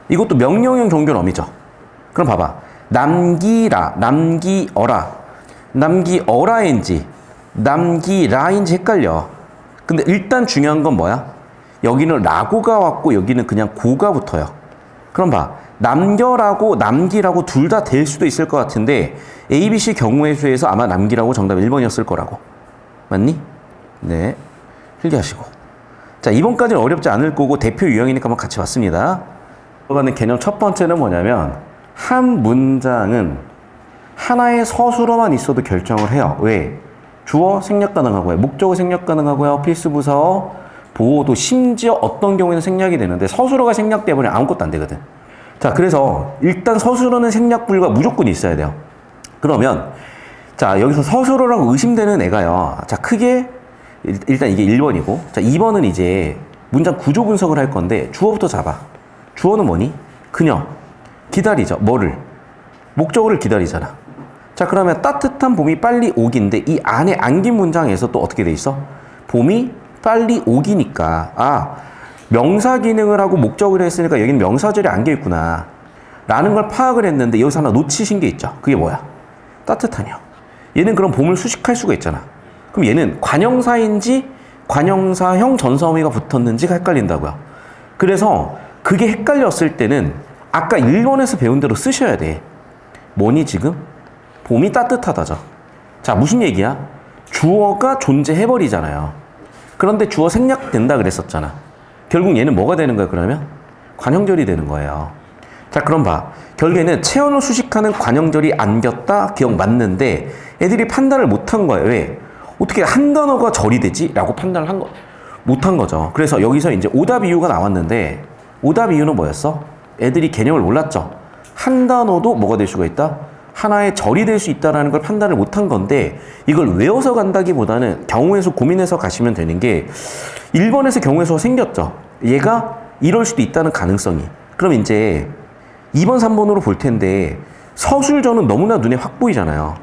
이것도 명령형 종결어미죠. 그럼 봐봐. 남기라, 남기어라. 남기어라인지 남기라인지 헷갈려. 근데 일단 중요한 건 뭐야? 여기는 라고가 왔고 여기는 그냥 고가 붙어요. 그럼 봐. 남겨라고 남기라고 둘 다 될 수도 있을 것 같은데 ABC 경우의 수에서 아마 남기라고 정답 1번이었을 거라고. 맞니? 네. 필기하시고. 자, 이번까지는 어렵지 않을 거고 대표 유형이니까 한번 같이 봤습니다. 들어가는 개념 첫 번째는 뭐냐면 한 문장은 하나의 서술어만 있어도 결정을 해요. 왜? 주어 생략 가능하고요. 목적어 생략 가능하고요. 필수부사어, 보호도 심지어 어떤 경우에는 생략이 되는데 서술어가 생략되어버리면 아무것도 안 되거든. 자, 그래서 일단 서술어는 생략 불가 무조건 있어야 돼요. 그러면 자, 여기서 서술어라고 의심되는 애가요. 자, 크게 일단 이게 1번이고 자, 2번은 이제 문장 구조 분석을 할 건데 주어부터 잡아. 주어는 뭐니? 그녀. 기다리죠. 뭐를? 목적어를 기다리잖아. 자, 그러면 따뜻한 봄이 빨리 오기인데 이 안에 안긴 문장에서 또 어떻게 돼 있어? 봄이 빨리 오기니까 명사 기능을 하고 목적을 했으니까 여기는 명사절이 안겨 있구나 라는 걸 파악을 했는데 여기서 하나 놓치신 게 있죠. 그게 뭐야? 따뜻하냐. 얘는 그럼 봄을 수식할 수가 있잖아. 그럼 얘는 관형사인지 관형사형 전사어미가 붙었는지가 헷갈린다고요. 그래서 그게 헷갈렸을 때는 아까 1번에서 배운 대로 쓰셔야 돼. 뭐니 지금? 봄이 따뜻하다죠. 자, 무슨 얘기야? 주어가 존재해버리잖아요. 그런데 주어 생략된다 그랬었잖아. 결국 얘는 뭐가 되는 거야 그러면? 관형절이 되는 거예요. 자, 그럼 봐. 결국에는 체언을 수식하는 관형절이 안겼다 기억 맞는데 애들이 판단을 못한 거예요. 왜? 어떻게 한 단어가 절이 되지? 라고 판단을 못한 거죠. 그래서 여기서 이제 오답 이유가 나왔는데 오답 이유는 뭐였어? 애들이 개념을 몰랐죠. 한 단어도 뭐가 될 수가 있다? 하나의 절이 될 수 있다는 걸 판단을 못한 건데 이걸 외워서 간다기보다는 경우의 수 고민해서 가시면 되는 게 1번에서 경우의 수가 생겼죠. 얘가 이럴 수도 있다는 가능성이. 그럼 이제 2번, 3번으로 볼 텐데 서술전은 너무나 눈에 확 보이잖아요.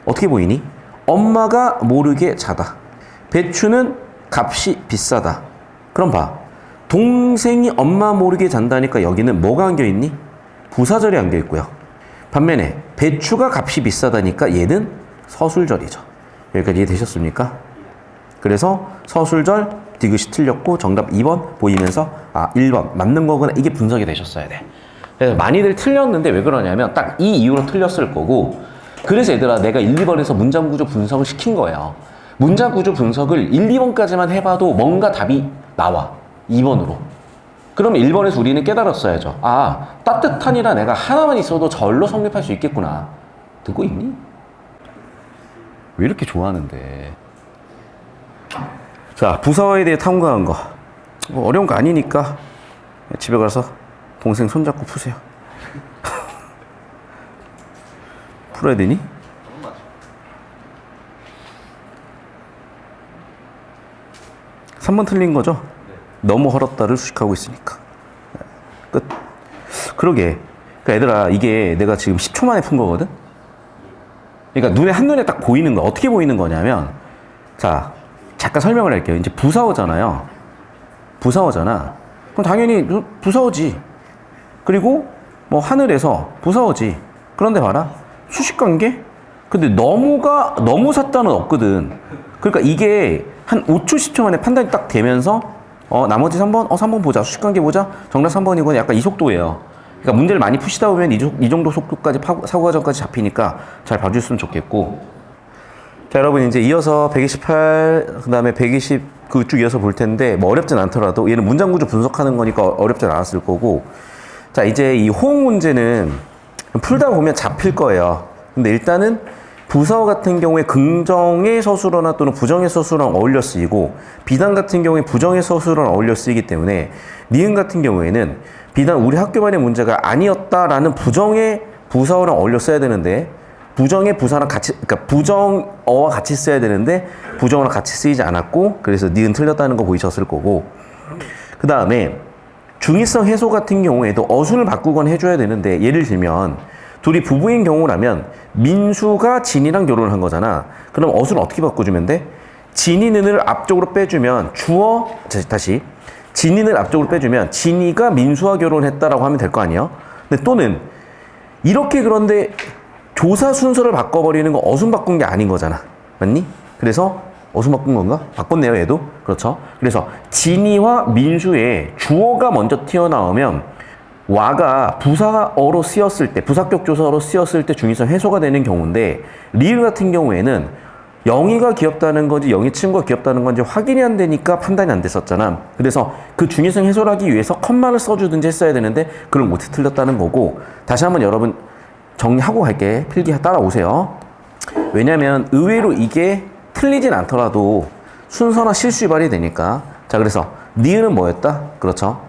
어떻게 보이니? 엄마가 모르게 자다. 배추는 값이 비싸다. 그럼 봐. 동생이 엄마 모르게 잔다니까 여기는 뭐가 안겨있니? 부사절이 안겨있고요. 반면에 배추가 값이 비싸다니까 얘는 서술절이죠. 여기까지 이해되셨습니까? 그래서 서술절 디귿이 틀렸고 정답 2번 보이면서 1번 맞는 거구나, 이게 분석이 되셨어야 돼. 그래서 많이들 틀렸는데 왜 그러냐면 딱 이 이유로 틀렸을 거고, 그래서 얘들아 내가 1, 2번에서 문장구조 분석을 시킨 거예요. 문장구조 분석을 1, 2번까지만 해봐도 뭔가 답이 나와. 2번으로. 그러면 1번에서 우리는 깨달았어야죠. 따뜻한이라 내가 하나만 있어도 절로 성립할 수 있겠구나. 듣고 있니? 왜 이렇게 좋아하는데? 자, 부사어에 대해 탐구한 거. 뭐 어려운 거 아니니까 집에 가서 동생 손잡고 푸세요. 풀어야 되니? 3번 틀린 거죠? 너무 헐었다를 수식하고 있으니까. 끝. 그러게. 그러니까 얘들아, 이게 내가 지금 10초 만에 푼 거거든? 그러니까 눈에 한눈에 딱 보이는 거. 어떻게 보이는 거냐면, 자, 잠깐 설명을 할게요. 이제 부사어잖아요. 부사어잖아. 그럼 당연히 부사어지. 그리고 뭐 하늘에서 부사어지. 그런데 봐라. 수식관계? 근데 너무 샀다는 없거든. 그러니까 이게 한 5초, 10초 만에 판단이 딱 되면서 나머지 3번? 3번 보자. 수식관계 보자. 정답 3번이고 약간 이 속도예요. 그러니까 문제를 많이 푸시다 보면 이 정도 속도까지 사고과정까지 잡히니까 잘 봐주셨으면 좋겠고. 자, 여러분 이제 이어서 128, 그 다음에 129 쭉 이어서 볼 텐데 뭐 어렵진 않더라도 얘는 문장구조 분석하는 거니까 어렵진 않았을 거고. 자, 이제 이 호응 문제는 풀다 보면 잡힐 거예요. 근데 일단은 부사어 같은 경우에 긍정의 서술어나 또는 부정의 서술어랑 어울려 쓰이고, 비단 같은 경우에 부정의 서술어랑 어울려 쓰이기 때문에 니은 같은 경우에는 비단 우리 학교반의 문제가 아니었다라는 부정의 부사어랑 어울려 써야 되는데, 부정의 부사랑 같이, 그러니까 부정어와 같이 써야 되는데 부정어랑 같이 쓰이지 않았고, 그래서 니은 틀렸다는 거 보이셨을 거고. 그 다음에 중의성 해소 같은 경우에도 어순을 바꾸거나 해줘야 되는데, 예를 들면 둘이 부부인 경우라면 민수가 진이랑 결혼을 한 거잖아. 그럼 어순을 어떻게 바꿔주면 돼? 진이는을 앞쪽으로 빼주면 다시 진이는 앞쪽으로 빼주면 진이가 민수와 결혼했다라고 하면 될 거 아니에요? 근데 또는 이렇게, 그런데 조사 순서를 바꿔버리는 거 어순 바꾼 게 아닌 거잖아. 맞니? 그래서 어순 바꾼 건가? 바꿨네요, 얘도. 그렇죠. 그래서 진이와 민수의 주어가 먼저 튀어나오면 와가 부사어로 쓰였을 때, 부사격 조사어로 쓰였을 때 중의성 해소가 되는 경우인데, 리을 같은 경우에는 영희가 귀엽다는 건지 영희 친구가 귀엽다는 건지 확인이 안 되니까 판단이 안 됐었잖아. 그래서 그 중의성 해소를 하기 위해서 컴마를 써주든지 했어야 되는데 그걸 못해 틀렸다는 거고. 다시 한번 여러분 정리하고 갈게. 필기 따라오세요. 왜냐면 의외로 이게 틀리진 않더라도 순서나 실수 유발이 되니까. 자, 그래서 니은은 뭐였다? 그렇죠.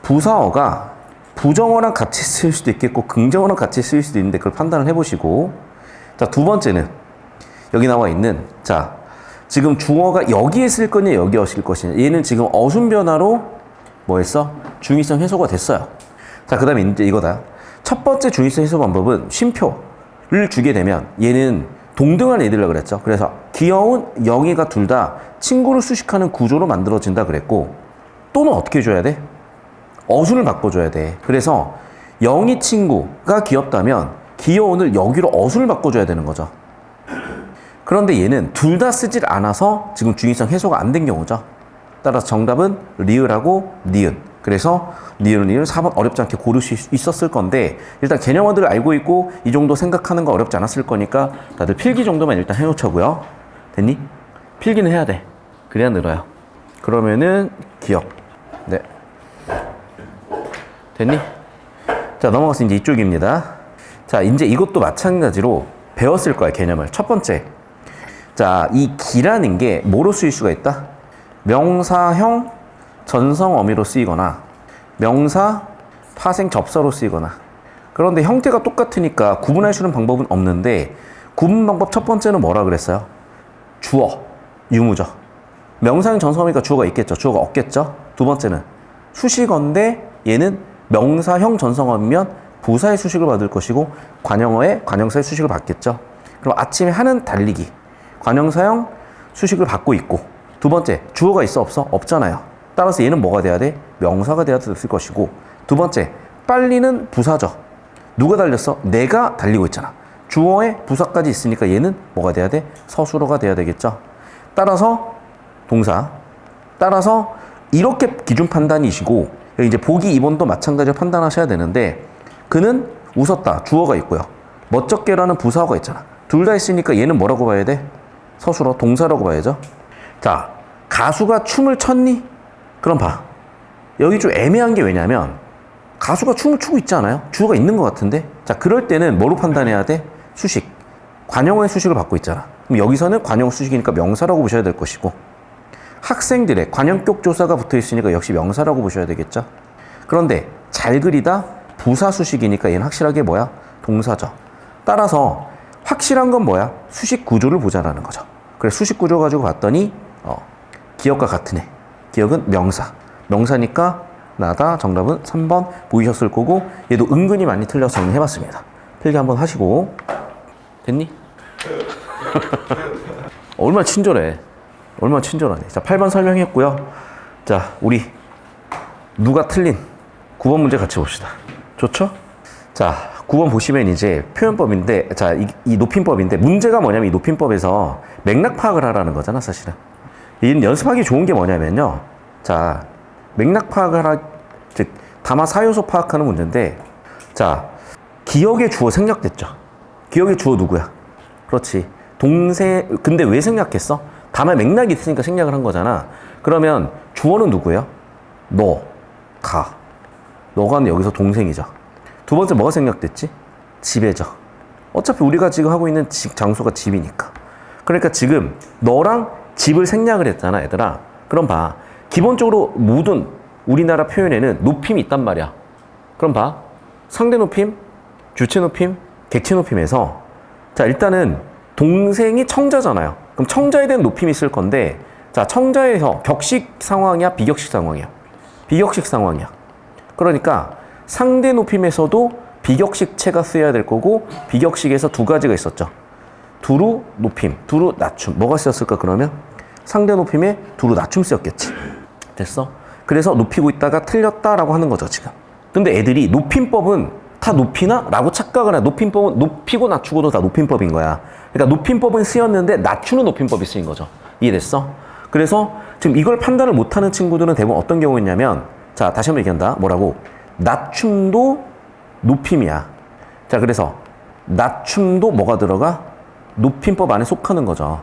부사어가 부정어랑 같이 쓰일 수도 있겠고 긍정어랑 같이 쓰일 수도 있는데 그걸 판단을 해보시고. 자, 두 번째는 여기 나와 있는, 자, 지금 주어가 여기에 쓸 거냐 여기에 쓸 것이냐. 얘는 지금 어순 변화로 뭐 했어? 중의성 해소가 됐어요. 자, 그 다음에 이제 이거다. 첫 번째 중의성 해소 방법은 쉼표를 주게 되면 얘는 동등한 애들이라고 그랬죠. 그래서 귀여운 영희가 둘 다 친구를 수식하는 구조로 만들어진다 그랬고, 또는 어떻게 해줘야 돼? 어순을 바꿔줘야 돼. 그래서 영희 친구가 귀엽다면 귀여운을 여기로 어순을 바꿔줘야 되는 거죠. 그런데 얘는 둘 다 쓰질 않아서 지금 중의성 해소가 안 된 경우죠. 따라서 정답은 리을하고 니은. 그래서 니은, 리을 4번 어렵지 않게 고를 수 있었을 건데, 일단 개념어들을 알고 있고 이 정도 생각하는 거 어렵지 않았을 거니까 다들 필기 정도만 일단 해놓자고요. 됐니? 필기는 해야 돼. 그래야 늘어요. 그러면은 기억. 네. 됐니? 자, 넘어가서 이제 이쪽입니다. 자, 이제 이것도 마찬가지로 배웠을 거야, 개념을. 첫 번째. 자, 이 기라는 게 뭐로 쓰일 수가 있다? 명사형 전성 어미로 쓰이거나 명사 파생 접사로 쓰이거나. 그런데 형태가 똑같으니까 구분할 수 있는 방법은 없는데, 구분 방법 첫 번째는 뭐라 그랬어요? 주어, 유무죠. 명사형 전성 어미가 주어가 있겠죠. 주어가 없겠죠. 두 번째는 수식어인데 얘는 명사형 전성어미면 부사의 수식을 받을 것이고 관형어의 관형사의 수식을 받겠죠. 그럼 아침에 하는 달리기, 관형사형 수식을 받고 있고. 두 번째, 주어가 있어 없어? 없잖아요. 따라서 얘는 뭐가 돼야 돼? 명사가 돼야 됐을 것이고, 두 번째, 빨리는 부사죠. 누가 달렸어? 내가 달리고 있잖아. 주어에 부사까지 있으니까 얘는 뭐가 돼야 돼? 서술어가 돼야 되겠죠. 따라서 동사. 따라서 이렇게 기준 판단이시고, 여기 이제 보기 2번도 마찬가지로 판단하셔야 되는데, 그는 웃었다. 주어가 있고요. 멋쩍게라는 부사어가 있잖아. 둘 다 있으니까 얘는 뭐라고 봐야 돼? 서술어, 동사라고 봐야죠. 자, 가수가 춤을 췄니? 그럼 봐. 여기 좀 애매한 게 왜냐면 가수가 춤을 추고 있지 않아요? 주어가 있는 것 같은데? 자, 그럴 때는 뭐로 판단해야 돼? 수식. 관용어의 수식을 받고 있잖아. 그럼 여기서는 관용 수식이니까 명사라고 보셔야 될 것이고, 학생들의 관용격 조사가 붙어 있으니까 역시 명사라고 보셔야 되겠죠. 그런데 잘 그리다 부사 수식이니까 얘는 확실하게 뭐야? 동사죠. 따라서 확실한 건 뭐야? 수식 구조를 보자라는 거죠. 그래, 수식 구조 가지고 봤더니 기억과 같은 애. 기억은 명사. 명사니까 나다. 정답은 3번 보이셨을 거고, 얘도 은근히 많이 틀려서 정리해봤습니다. 필기 한번 하시고. 됐니? 얼마나 친절해. 얼마나 친절하네. 자, 8번 설명했고요. 자, 우리 누가 틀린 9번 문제 같이 봅시다. 좋죠? 자, 9번 보시면 이제 표현법인데, 자, 이 높임법인데, 문제가 뭐냐면 이 높임법에서 맥락 파악을 하라는 거잖아, 사실은. 이 연습하기 좋은 게 뭐냐면요. 자, 맥락 파악을 즉, 담화 사요소 파악하는 문제인데, 자, 기억의 주어 생략됐죠. 기억의 주어 누구야? 그렇지. 근데 왜 생략했어? 담화 맥락이 있으니까 생략을 한 거잖아. 그러면 주어는 누구예요? 너, 가. 너가 여기서 동생이죠. 두 번째 뭐가 생략됐지? 집에죠. 어차피 우리가 지금 하고 있는 장소가 집이니까. 그러니까 지금 너랑 집을 생략을 했잖아, 얘들아. 그럼 봐. 기본적으로 모든 우리나라 표현에는 높임이 있단 말이야. 그럼 봐. 상대 높임, 주체 높임, 객체 높임에서, 자, 일단은 동생이 청자잖아요. 그럼 청자에 대한 높임이 있을 건데, 자, 청자에서 격식 상황이야, 비격식 상황이야? 비격식 상황이야. 그러니까 상대 높임에서도 비격식체가 쓰여야 될 거고, 비격식에서 두 가지가 있었죠. 두루 높임, 두루 낮춤. 뭐가 쓰였을까 그러면? 상대 높임에 두루 낮춤 쓰였겠지. 됐어? 그래서 높이고 있다가 틀렸다라고 하는 거죠, 지금. 근데 애들이 높임법은 다 높이나? 라고 착각을 해. 높임법은 높이고 낮추고도 다 높임법인 거야. 그러니까 높임법은 쓰였는데 낮추는 높임법이 쓰인 거죠. 이해됐어? 그래서 지금 이걸 판단을 못하는 친구들은 대부분 어떤 경우였냐면, 자, 다시 한번 얘기한다. 뭐라고? 낮춤도 높임이야. 자, 그래서 낮춤도 뭐가 들어가? 높임법 안에 속하는 거죠.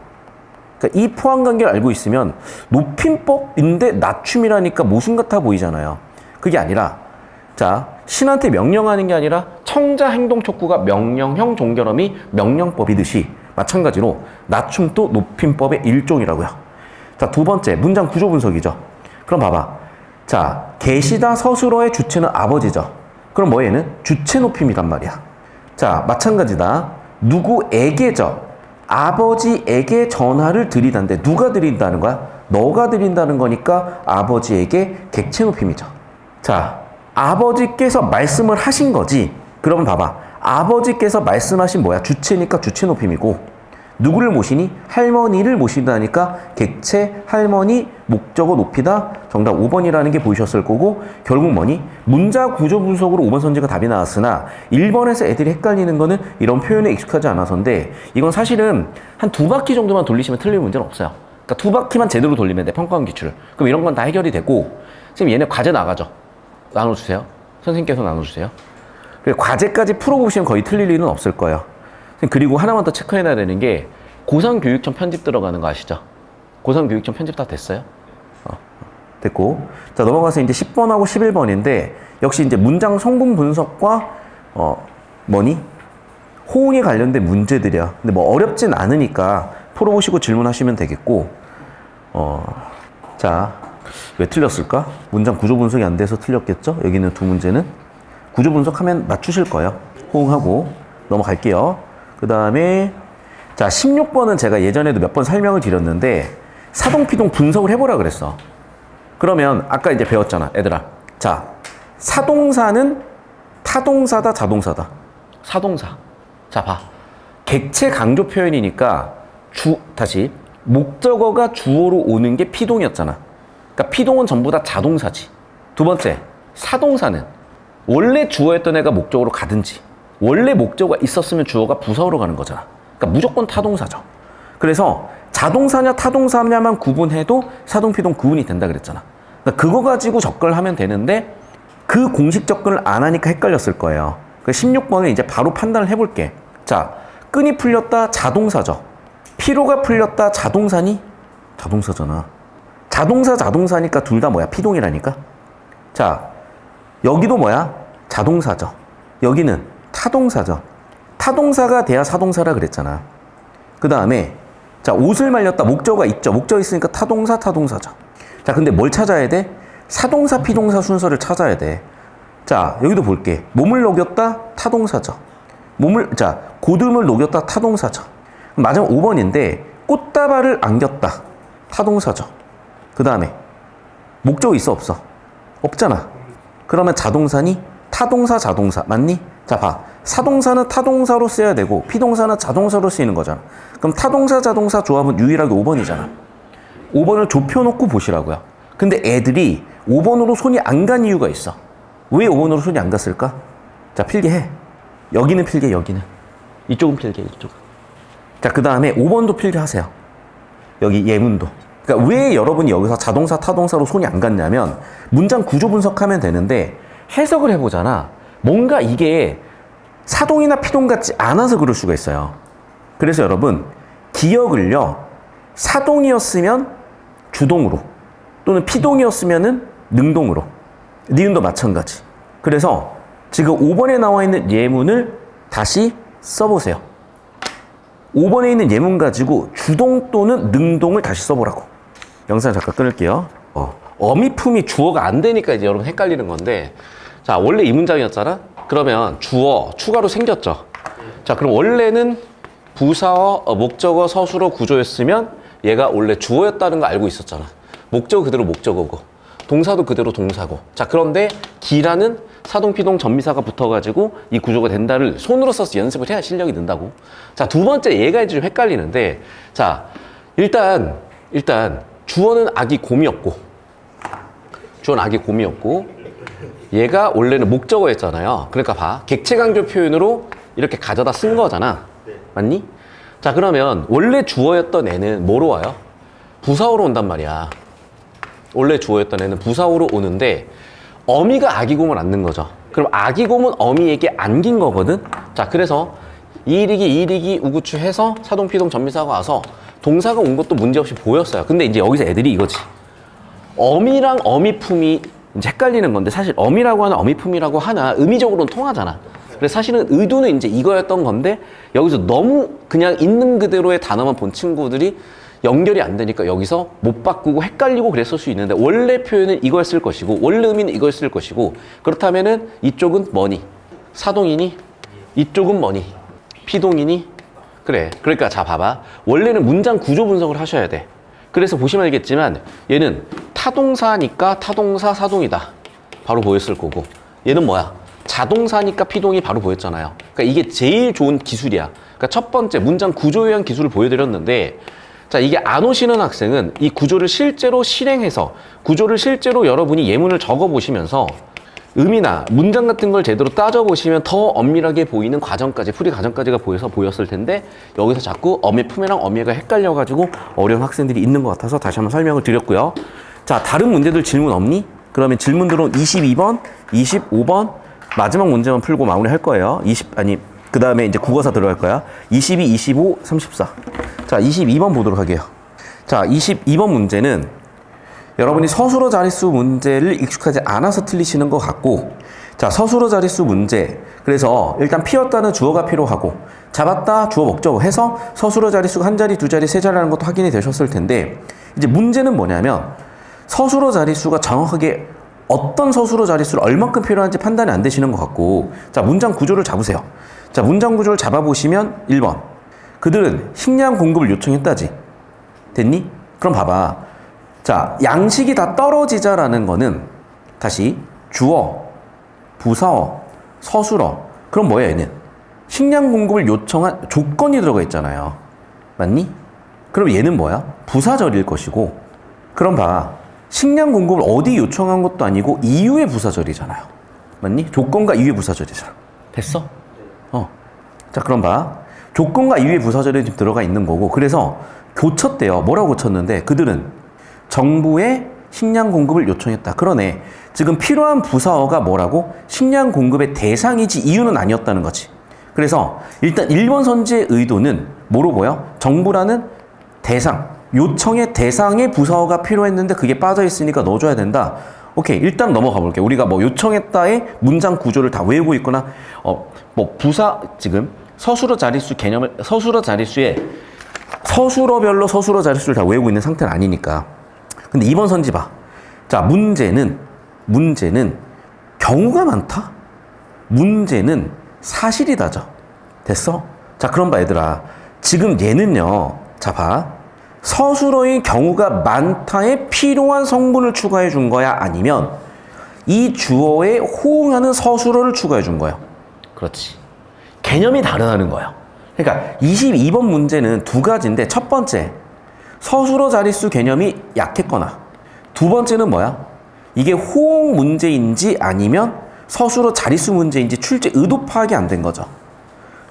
그러니까 이 포함관계를 알고 있으면 높임법인데 낮춤이라니까 모순 같아 보이잖아요. 그게 아니라, 자, 신한테 명령하는 게 아니라 청자 행동 촉구가 명령형 종결음이 명령법이듯이 마찬가지로 낮춤도 높임법의 일종이라고요. 자, 두 번째 문장 구조 분석이죠. 그럼 봐봐. 자, 계시다 서술어의 주체는 아버지죠. 그럼 뭐 얘는? 주체 높임이란 말이야. 자, 마찬가지다. 누구에게죠. 아버지에게 전화를 드리다인데 누가 드린다는 거야? 너가 드린다는 거니까 아버지에게 객체 높임이죠. 자, 아버지께서 말씀을 하신 거지. 그러면 봐봐. 아버지께서 말씀하신 뭐야? 주체니까 주체 높임이고, 누구를 모시니? 할머니를 모신다니까 객체 할머니 목적어 높이다. 정답 5번이라는 게 보이셨을 거고, 결국 뭐니? 문자 구조 분석으로 5번 선지가 답이 나왔으나 1번에서 애들이 헷갈리는 거는 이런 표현에 익숙하지 않아서인데, 이건 사실은 한 두 바퀴 정도만 돌리시면 틀릴 문제는 없어요. 그러니까 두 바퀴만 제대로 돌리면 돼, 평가원 기출을. 그럼 이런 건 다 해결이 되고, 지금 얘네 과제 나가죠. 나눠주세요. 선생님께서 나눠주세요. 과제까지 풀어보시면 거의 틀릴 일은 없을 거예요. 그리고 하나만 더 체크해놔야 되는 게, 고상교육청 편집 들어가는 거 아시죠? 고상교육청 편집 다 됐어요? 됐고. 자, 넘어가서 이제 10번하고 11번인데, 역시 이제 문장 성분 분석과, 호응에 관련된 문제들이야. 근데 뭐 어렵진 않으니까 풀어보시고 질문하시면 되겠고, 자, 왜 틀렸을까? 문장 구조 분석이 안 돼서 틀렸겠죠? 여기 있는 두 문제는. 구조 분석하면 맞추실 거예요. 호응하고 넘어갈게요. 그 다음에, 자, 16번은 제가 예전에도 몇 번 설명을 드렸는데, 사동피동 분석을 해보라 그랬어. 그러면 아까 이제 배웠잖아, 얘들아. 자, 사동사는 타동사다, 자동사다? 사동사. 자, 봐. 객체 강조 표현이니까 다시 목적어가 주어로 오는 게 피동이었잖아. 그러니까 피동은 전부 다 자동사지. 두 번째, 사동사는 원래 주어였던 애가 목적으로 가든지 원래 목적어가 있었으면 주어가 부사어로 가는 거잖아. 그러니까 무조건 타동사죠. 그래서 자동사냐 타동사냐만 구분해도 사동, 피동 구분이 된다 그랬잖아. 그러니까 그거 가지고 접근을 하면 되는데 그 공식 접근을 안 하니까 헷갈렸을 거예요. 16번을 이제 바로 판단을 해볼게. 자, 끈이 풀렸다 자동사죠. 피로가 풀렸다 자동사니? 자동사잖아. 자동사니까 둘 다 뭐야? 피동이라니까. 자, 여기도 뭐야? 자동사죠. 여기는 타동사죠. 타동사가 돼야 사동사라 그랬잖아. 그 다음에 자, 옷을 말렸다. 목적어가 있죠. 목적어 있으니까 타동사죠. 자, 근데 뭘 찾아야 돼? 사동사, 피동사 순서를 찾아야 돼. 자, 여기도 볼게. 몸을 녹였다. 타동사죠. 고듬을 녹였다. 타동사죠. 맞으면 5번인데 꽃다발을 안겼다. 타동사죠. 그 다음에 목적어 있어 없어? 없잖아. 그러면 자동사니? 타동사, 자동사. 맞니? 자, 봐. 사동사는 타동사로 써야 되고 피동사는 자동사로 쓰이는 거잖아. 그럼 타동사, 자동사 조합은 유일하게 5번이잖아. 5번을 좁혀놓고 보시라고요. 근데 애들이 5번으로 손이 안 간 이유가 있어. 왜 5번으로 손이 안 갔을까? 자, 필기해. 여기는 필기해, 여기는. 이쪽은 필기해, 이쪽은. 자, 그 다음에 5번도 필기하세요. 여기 예문도. 그러니까 왜 여러분이 여기서 자동사, 타동사로 손이 안 갔냐면 문장 구조 분석하면 되는데 해석을 해보잖아. 뭔가 이게 사동이나 피동 같지 않아서 그럴 수가 있어요. 그래서 여러분, 기억을요, 사동이었으면 주동으로 또는 피동이었으면 능동으로. 니은도 마찬가지. 그래서 지금 5번에 나와 있는 예문을 다시 써보세요. 5번에 있는 예문 가지고 주동 또는 능동을 다시 써보라고. 영상 잠깐 끊을게요. 어미품이 주어가 안 되니까 이제 여러분 헷갈리는 건데, 자, 원래 이 문장이었잖아? 그러면 주어 추가로 생겼죠. 자, 그럼 원래는 부사어, 목적어, 서술어 구조였으면 얘가 원래 주어였다는 거 알고 있었잖아. 목적어 그대로 목적어고 동사도 그대로 동사고. 자, 그런데 기라는 사동, 피동, 전미사가 붙어가지고 이 구조가 된다를 손으로 써서 연습을 해야 실력이 는다고. 자, 두 번째 얘가 이제 좀 헷갈리는데, 자, 일단 주어는 아기 곰이었고 얘가 원래는 목적어였잖아요. 그러니까 봐, 객체강조 표현으로 이렇게 가져다 쓴 거잖아. 맞니? 자, 그러면 원래 주어였던 애는 뭐로 와요? 부사어로 온단 말이야. 원래 주어였던 애는 부사어로 오는데 어미가 아기곰을 안는 거죠. 그럼 아기곰은 어미에게 안긴 거거든. 자, 그래서 이리기 우구추 해서 사동, 피동, 전미사가 와서 동사가 온 것도 문제없이 보였어요. 근데 이제 여기서 애들이 이거지. 어미랑 어미품이 이제 헷갈리는 건데, 사실 어미라고 하나 어미품이라고 하나 의미적으로는 통하잖아. 그래서 사실은 의도는 이제 이거였던 건데 여기서 너무 그냥 있는 그대로의 단어만 본 친구들이 연결이 안 되니까 여기서 못 바꾸고 헷갈리고 그랬을 수 있는데, 원래 표현은 이거였을 것이고 원래 의미는 이거였을 것이고, 그렇다면은 이쪽은 뭐니? 사동이니? 이쪽은 뭐니? 피동이니? 그래. 그러니까 자, 봐봐. 원래는 문장 구조 분석을 하셔야 돼. 그래서 보시면 알겠지만 얘는 타동사니까 타동사 사동이다. 바로 보였을 거고, 얘는 뭐야? 자동사니까 피동이 바로 보였잖아요. 그러니까 이게 제일 좋은 기술이야. 그러니까 첫 번째 문장 구조에 의한 기술을 보여드렸는데, 자, 이게 안 오시는 학생은 이 구조를 실제로 실행해서 구조를 실제로 여러분이 예문을 적어 보시면서 의미나 문장 같은 걸 제대로 따져 보시면 더 엄밀하게 보이는 과정까지, 풀이 과정까지가 보였을 텐데 여기서 자꾸 어미품이랑 어미가 헷갈려 가지고 어려운 학생들이 있는 것 같아서 다시 한번 설명을 드렸고요. 자, 다른 문제들 질문 없니? 그러면 질문들은 22번, 25번 마지막 문제만 풀고 마무리할 거예요. 그 다음에 이제 국어사 들어갈 거야. 22, 25, 34. 자, 22번 보도록 할게요. 자, 22번 문제는 여러분이 서술어 자릿수 문제를 익숙하지 않아서 틀리시는 것 같고, 자, 서술어 자릿수 문제. 그래서 일단 피었다는 주어가 필요하고, 잡았다 주어 목적어 해서 서술어 자릿수가 한 자리, 두 자리, 세 자리라는 것도 확인이 되셨을 텐데, 이제 문제는 뭐냐면 서술어 자릿수가 정확하게 어떤 서술어 자릿수를 얼만큼 필요한지 판단이 안 되시는 것 같고, 자, 문장 구조를 잡으세요. 자, 문장 구조를 잡아보시면 1번. 그들은 식량 공급을 요청했다지. 됐니? 그럼 봐봐. 자, 양식이 다 떨어지자라는 거는 다시 주어, 부사어, 서술어. 그럼 뭐야, 얘는? 식량 공급을 요청한 조건이 들어가 있잖아요. 맞니? 그럼 얘는 뭐야? 부사절일 것이고. 그럼 봐. 식량 공급을 어디 요청한 것도 아니고 이유의 부사절이잖아요. 맞니? 조건과 이유의 부사절이잖아. 됐어? 자, 그럼 봐. 조건과 이유의 부사절이 지금 들어가 있는 거고, 그래서 고쳤대요. 뭐라고 고쳤는데 그들은 정부에 식량 공급을 요청했다. 그러네. 지금 필요한 부사어가 뭐라고? 식량 공급의 대상이지 이유는 아니었다는 거지. 그래서 일단 1번 선지의 의도는 뭐로 보여? 정부라는 대상, 요청의 대상의 부사어가 필요했는데 그게 빠져 있으니까 넣어줘야 된다. 오케이, 일단 넘어가 볼게요. 우리가 뭐 요청했다의 문장 구조를 다 외우고 있거나 뭐 부사 지금 서술어 자릿수 개념을 서술어 자릿수에 서술어별로 서술어 자릿수를 다 외우고 있는 상태는 아니니까. 근데 2번 선지 봐. 자, 문제는 경우가 많다? 문제는 사실이다죠. 됐어? 자, 그럼 봐, 얘들아. 지금 얘는요. 자, 봐. 서술어의 경우가 많다에 필요한 성분을 추가해 준 거야? 아니면 이 주어에 호응하는 서술어를 추가해 준 거야? 그렇지. 개념이 다르다는 거야. 그러니까 22번 문제는 두 가지인데, 첫 번째, 서술어 자릿수 개념이 약했거나, 두 번째는 뭐야? 이게 호응 문제인지 아니면 서술어 자릿수 문제인지 출제 의도 파악이 안 된 거죠.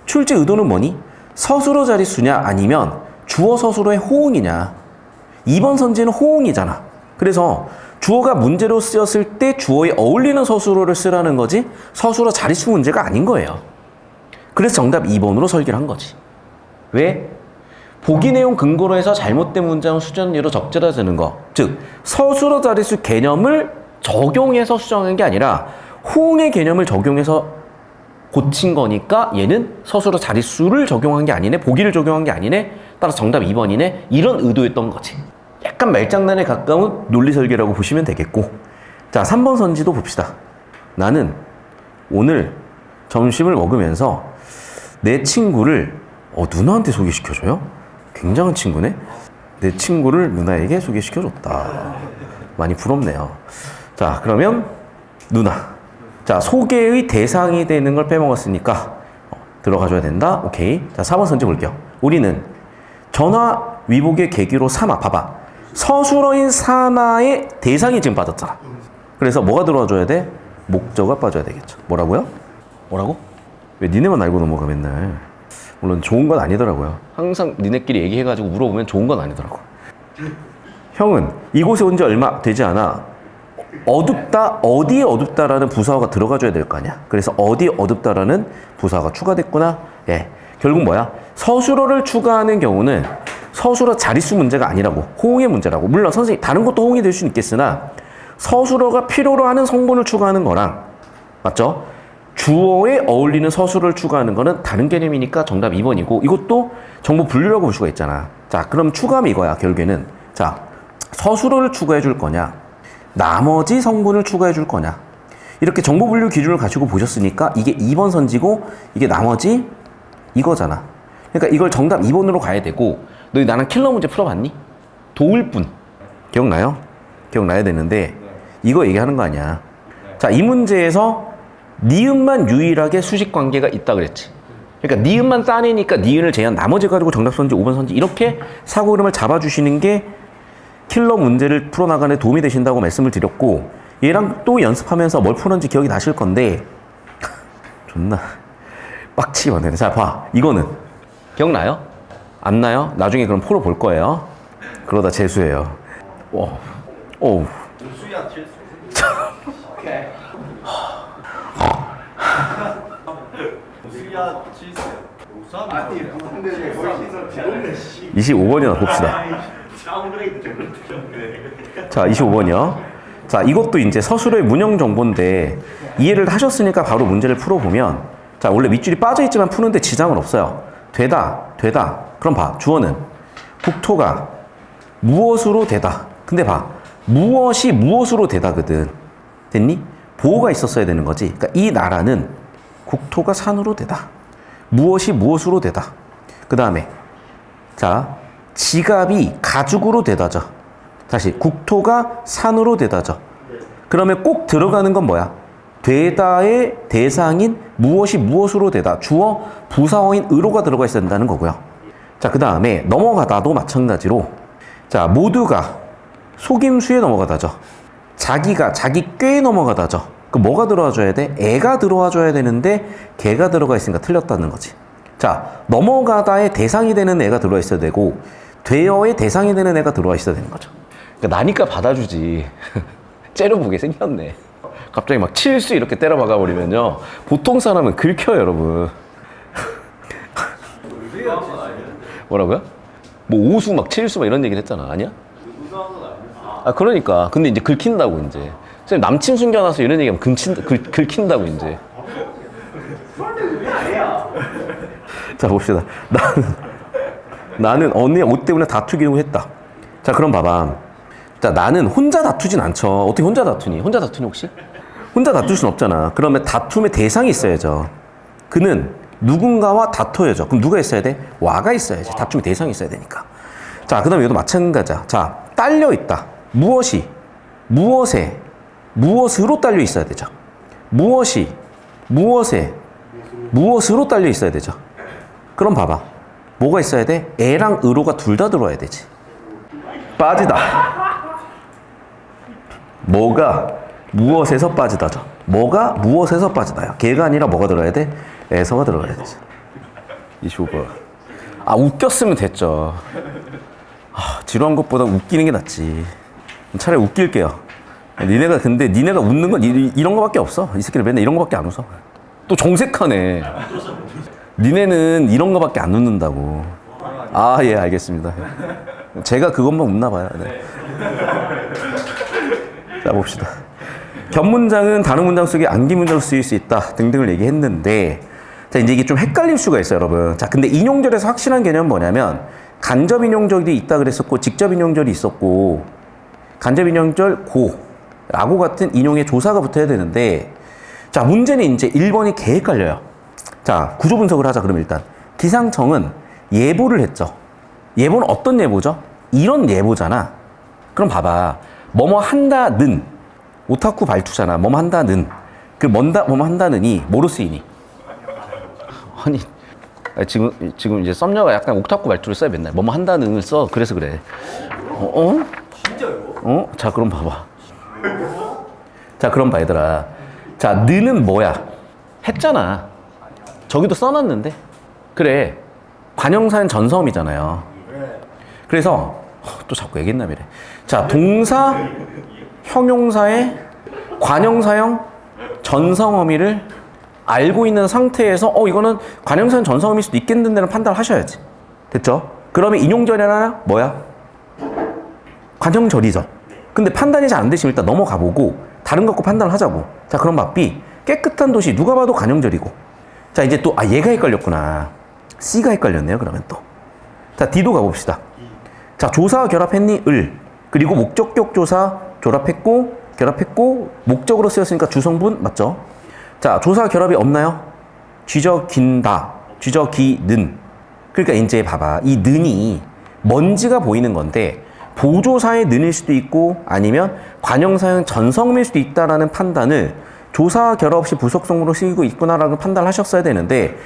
출제 의도는 뭐니? 서술어 자릿수냐 아니면 주어 서술어의 호응이냐. 2번 선지는 호응이잖아. 그래서 주어가 문제로 쓰였을 때 주어에 어울리는 서술어를 쓰라는 거지 서술어 자릿수 문제가 아닌 거예요. 그래서 정답 2번으로 설계를 한 거지. 왜? 보기 내용 근거로 해서 잘못된 문장을 수정예로 적절해지는 거. 즉 서술어 자릿수 개념을 적용해서 수정한 게 아니라 호응의 개념을 적용해서 고친 거니까 얘는 서술어 자릿수를 적용한 게 아니네, 보기를 적용한 게 아니네, 따라서 정답 2번이네, 이런 의도였던 거지. 약간 말장난에 가까운 논리 설계라고 보시면 되겠고. 자, 3번 선지도 봅시다. 나는 오늘 점심을 먹으면서 내 친구를 누나한테 소개시켜줘요? 굉장한 친구네? 내 친구를 누나에게 소개시켜줬다. 많이 부럽네요. 자, 그러면 누나. 자, 소개의 대상이 되는 걸 빼먹었으니까 들어가줘야 된다. 오케이. 자, 4번 선지 볼게요. 우리는 전화 위복의 계기로 삼아. 봐봐. 서술어인 사마의 대상이 지금 빠졌잖아. 그래서 뭐가 들어와줘야 돼? 목적어가 빠져야 되겠죠. 뭐라고요? 뭐라고? 왜 니네만 알고 넘어가 맨날. 물론 좋은 건 아니더라고요. 항상 니네끼리 얘기해가지고 물어보면 좋은 건 아니더라고. 형은 이곳에 온 지 얼마 되지 않아. 어둡다, 어디에 어둡다라는 부사어가 들어가줘야 될 거 아니야. 그래서 어디에 어둡다라는 부사어가 추가됐구나. 예, 결국 뭐야? 서술어를 추가하는 경우는 서술어 자릿수 문제가 아니라고, 호응의 문제라고. 물론 선생님 다른 것도 호응이 될 수는 있겠으나 서술어가 필요로 하는 성분을 추가하는 거랑, 맞죠? 주어에 어울리는 서술어를 추가하는 거는 다른 개념이니까 정답 2번이고, 이것도 정보 분류라고 볼 수가 있잖아. 자, 그럼 추가하면 이거야. 결국에는 자, 서술어를 추가해 줄 거냐, 나머지 성분을 추가해 줄 거냐. 이렇게 정보 분류 기준을 가지고 보셨으니까 이게 2번 선지고 이게 나머지 이거잖아. 그러니까 이걸 정답 2번으로 가야 되고, 너 나랑 킬러 문제 풀어봤니? 도울뿐. 기억나요? 기억나야 되는데 이거 얘기하는 거 아니야. 자, 이 문제에서 니은만 유일하게 수직 관계가 있다 그랬지. 그러니까 니은만 따내니까 니은을 제한, 나머지 가지고 정답 선지, 5번 선지, 이렇게 사고 흐름을 잡아주시는 게 킬러 문제를 풀어나가는 데 도움이 되신다고 말씀을 드렸고, 얘랑 또 연습하면서 뭘 풀었는지 기억이 나실 건데 존나 빡치게 만드네. 자, 봐. 이거는 기억나요? 안 나요? 나중에 그럼 풀어볼 거예요. 그러다 재수해요. 오. 수야 실수. 오케이. 수야 실수. 아니, 근데 거의 실수. 25번이나 봅시다. 자, 25번이요. 자, 이것도 이제 서술어의 문형 정보인데 이해를 하셨으니까 바로 문제를 풀어보면, 자, 원래 밑줄이 빠져있지만 푸는데 지장은 없어요. 되다. 그럼 봐. 주어는 국토가 무엇으로 되다. 근데 봐. 무엇이 무엇으로 되다거든. 됐니? 보호가 있었어야 되는 거지. 그러니까 이 나라는 국토가 산으로 되다. 무엇이 무엇으로 되다. 그 다음에 자, 지갑이 가죽으로 되다죠. 다시 국토가 산으로 되다죠. 그러면 꼭 들어가는 건 뭐야? 되다의 대상인 무엇이 무엇으로 되다. 주어 부사어인 으로가 들어가 있어야 된다는 거고요. 자, 그 다음에 넘어가다도 마찬가지로, 자, 모두가 속임수에 넘어가다죠. 자기가 자기 꾀에 넘어가다죠. 그 뭐가 들어와줘야 돼? 애가 들어와줘야 되는데 걔가 들어가 있으니까 틀렸다는 거지. 자, 넘어가다의 대상이 되는 애가 들어와 있어야 되고 되어의 대상이 되는 애가 들어와 있어야 되는 거죠. 그러니까 나니까 받아주지. 째려보게 생겼네. 갑자기 막 칠수 이렇게 때려 박아버리면요. 보통 사람은 긁혀요, 여러분. 뭐라고요? 뭐 오수 막 칠수 막 이런 얘기를 했잖아. 아니야? 아, 그러니까. 근데 이제 긁힌다고, 이제. 선생님, 남친 숨겨놔서 이런 얘기하면 긁힌다고, 이제. 자, 봅시다. 나는 언니의 옷 때문에 다투기로 했다. 자, 그럼 봐봐. 자, 나는 혼자 다투진 않죠. 어떻게 혼자 다투니? 혼자 다투니, 혹시? 혼자 다툴 순 없잖아. 그러면 다툼의 대상이 있어야죠. 그는 누군가와 다퉈야죠. 그럼 누가 있어야 돼? 와가 있어야지. 다툼의 대상이 있어야 되니까. 자, 그 다음에 이것도 마찬가지야. 자, 딸려 있다. 무엇이? 무엇에? 무엇으로 딸려 있어야 되죠. 무엇이? 무엇에? 무엇으로 딸려 있어야 되죠. 그럼 봐봐. 뭐가 있어야 돼? 애랑 으로가 둘 다 들어와야 되지. 빠지다. 뭐가 무엇에서 빠지다죠. 뭐가 무엇에서 빠지다요. 걔가 아니라 뭐가 들어야 돼? 에서가 들어가야 되지. 25번. 아, 웃겼으면 됐죠. 아, 지루한 것보다 웃기는 게 낫지. 차라리 웃길게요. 근데 니네가 웃는 건 이런 거밖에 없어. 이 새끼는 맨날 이런 거밖에 안 웃어. 또 정색하네. 니네는 이런 거밖에 안 웃는다고. 아, 예, 알겠습니다. 제가 그것만 웃나 봐요. 네. 자, 봅시다. 견문장은 다른 문장 속에 암기 문장으로 쓰일 수 있다 등등을 얘기했는데, 자, 이제 이게 좀 헷갈릴 수가 있어요, 여러분. 자, 근데 인용절에서 확실한 개념은 뭐냐면 간접 인용절이 있다 그랬었고 직접 인용절이 있었고, 간접 인용절 라고 같은 인용의 조사가 붙어야 되는데, 자, 문제는 이제 1번이 개 헷갈려요. 자, 구조 분석을 하자. 그럼 일단 기상청은 예보를 했죠. 예보는 어떤 예보죠? 이런 예보잖아. 그럼 봐봐. 뭐뭐 한다는 오타쿠 발투잖아. 뭐뭐 한다는. 그 뭐뭐 한다는이 뭐로 쓰이니? 아니, 지금 이제 썸녀가 약간 오타쿠 말투를 써요, 맨날. 뭐뭐 한다는을 써. 그래서 그래. 진짜요? 자, 그럼 봐봐. 자, 그럼 봐, 얘들아. 자, 느는 뭐야? 했잖아. 저기도 써놨는데. 그래. 관형사는 전서음이잖아요. 그래서 또 자꾸 얘기했나 미래. 자, 동사, 형용사의 관형사형 전성어미를 알고 있는 상태에서 이거는 관형사형 전성어미일 수도 있겠는데는 판단을 하셔야지. 됐죠? 그러면 인용절이나 뭐야? 관형절이죠. 근데 판단이 잘 안 되시면 일단 넘어가 보고 다른 거 갖고 판단을 하자고. 자, 그럼 봐. B. 깨끗한 도시. 누가 봐도 관형절이고. 자, 이제 또 얘가 헷갈렸구나. C가 헷갈렸네요, 그러면 또. 자, D도 가봅시다. 자, 조사 결합했니? 을. 그리고 목적격 조사 결합했고 목적으로 쓰였으니까 주성분 맞죠? 자, 조사 결합이 없나요? 쥐저긴다. 쥐저기는. 그러니까 이제 봐봐. 이 는이 먼지가 보이는 건데 보조사의 는일 수도 있고 아니면 관형사형 전성음일 수도 있다라는 판단을 조사 결합 없이 부속성으로 쓰이고 있구나라는 판단을 하셨어야 되는데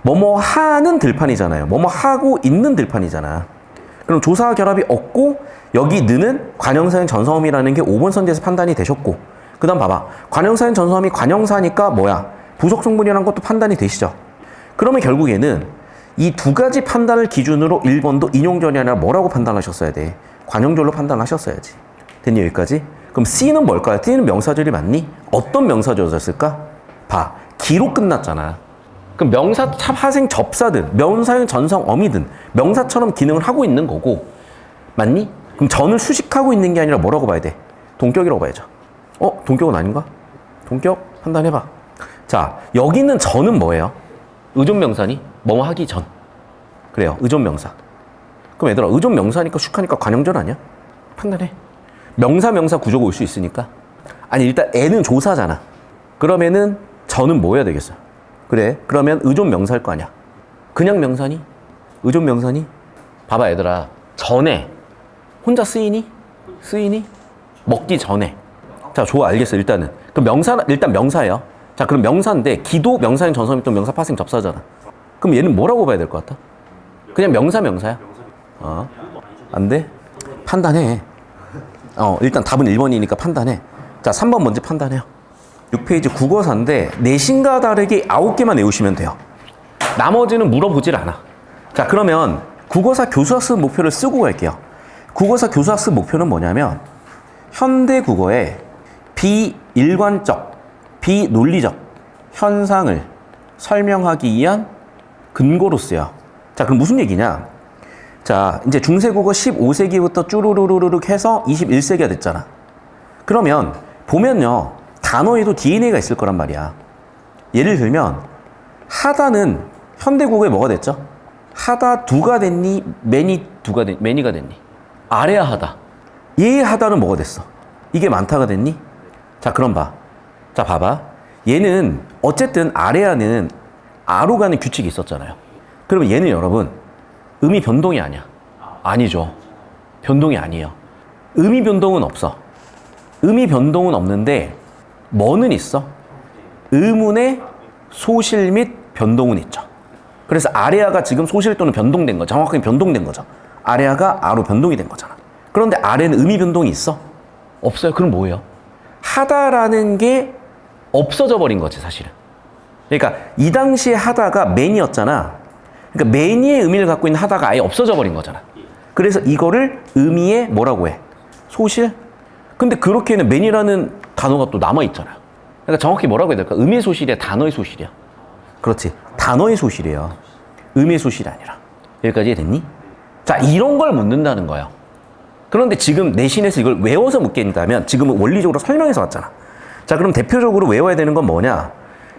뭐뭐 하는 들판이잖아요. 뭐뭐 하고 있는 들판이잖아. 그럼 조사 결합이 없고 여기 는은 관형사형 전성음이라는 게 5번 선지에서 판단이 되셨고, 그 다음 봐봐. 관형사형 전성음이 관형사니까 뭐야? 부속성분이라는 것도 판단이 되시죠. 그러면 결국에는 이 두 가지 판단을 기준으로 1번도 인용절이 아니라 뭐라고 판단하셨어야 돼? 관형절로 판단하셨어야지. 됐니, 여기까지? 그럼 C는 뭘까요? C는 명사절이 맞니? 어떤 명사절이었을까? 봐. 기로 끝났잖아. 그럼 명사, 하생, 접사든 명사형 전성어미든 명사처럼 기능을 하고 있는 거고, 맞니? 그럼 전을 수식하고 있는 게 아니라 뭐라고 봐야 돼? 동격이라고 봐야죠. 동격은 아닌가? 동격 판단해봐. 자, 여기 있는 전은 뭐예요? 의존명사니? 뭐뭐 하기 전. 그래요, 의존명사. 그럼 얘들아, 의존명사니까 숙하니까 관형절 아니야? 판단해. 명사 구조가 올 수 있으니까. 아니, 일단 애는 조사잖아. 그러면은 전은 뭐 해야 되겠어? 그래, 그러면 의존명사일 거 아니야. 그냥 명사니? 의존명사니? 봐봐, 얘들아. 전에 혼자 쓰이니? 먹기 전에. 자, 좋아, 알겠어. 일단은. 그럼 일단 명사예요. 자, 그럼 명사인데 기도 명사인 전성이 또 명사 파생 접사잖아. 그럼 얘는 뭐라고 봐야 될 것 같아? 그냥 명사야? 안 돼? 판단해. 일단 답은 1번이니까 판단해. 자, 3번 먼저 판단해요. 6페이지 국어사인데 내신과 다르게 9개만 외우시면 돼요. 나머지는 물어보질 않아. 자, 그러면 국어사 교수학습 목표를 쓰고 갈게요. 국어사 교수학습 목표는 뭐냐면 현대 국어의 비일관적, 비논리적 현상을 설명하기 위한 근거로서요. 자, 그럼 무슨 얘기냐? 자, 이제 중세국어 15세기부터 쭈루루루룩 해서 21세기가 됐잖아. 그러면 보면요, 단어에도 DNA가 있을 거란 말이야. 예를 들면 하다는 현대국어에 뭐가 됐죠? 하다 두가 됐니? 매니가 됐니? 아래야 하다. 얘 하다는 뭐가 됐어? 이게 많다가 됐니? 자, 그럼 봐. 자, 봐봐. 얘는 어쨌든 아래야는 아로 가는 규칙이 있었잖아요. 그러면 얘는 여러분 의미 변동이 아니야. 아니죠. 변동이 아니에요. 의미 변동은 없어. 의미 변동은 없는데 뭐는 있어? 의문의 소실 및 변동은 있죠. 그래서 아래아가 지금 소실 또는 변동된 거, 정확하게 변동된 거죠. 아래아가 아로 변동이 된 거잖아. 그런데 아래는 의미 변동이 있어? 없어요. 그럼 뭐예요? 하다라는 게 없어져 버린 거지, 사실은. 그러니까 이 당시에 하다가 매니였잖아. 그러니까 매니의 의미를 갖고 있는 하다가 아예 없어져 버린 거잖아. 그래서 이거를 의미의 뭐라고 해? 소실? 근데 그렇게는 매니라는 단어가 또 남아있잖아요. 그러니까 정확히 뭐라고 해야 될까? 의미의 소실이야? 단어의 소실이야? 그렇지. 단어의 소실이에요. 의미의 소실이 아니라. 여기까지 됐니? 자, 이런 걸 묻는다는 거예요. 그런데 지금 내신에서 이걸 외워서 묻겠다면 지금은 원리적으로 설명해서 왔잖아. 자, 그럼 대표적으로 외워야 되는 건 뭐냐?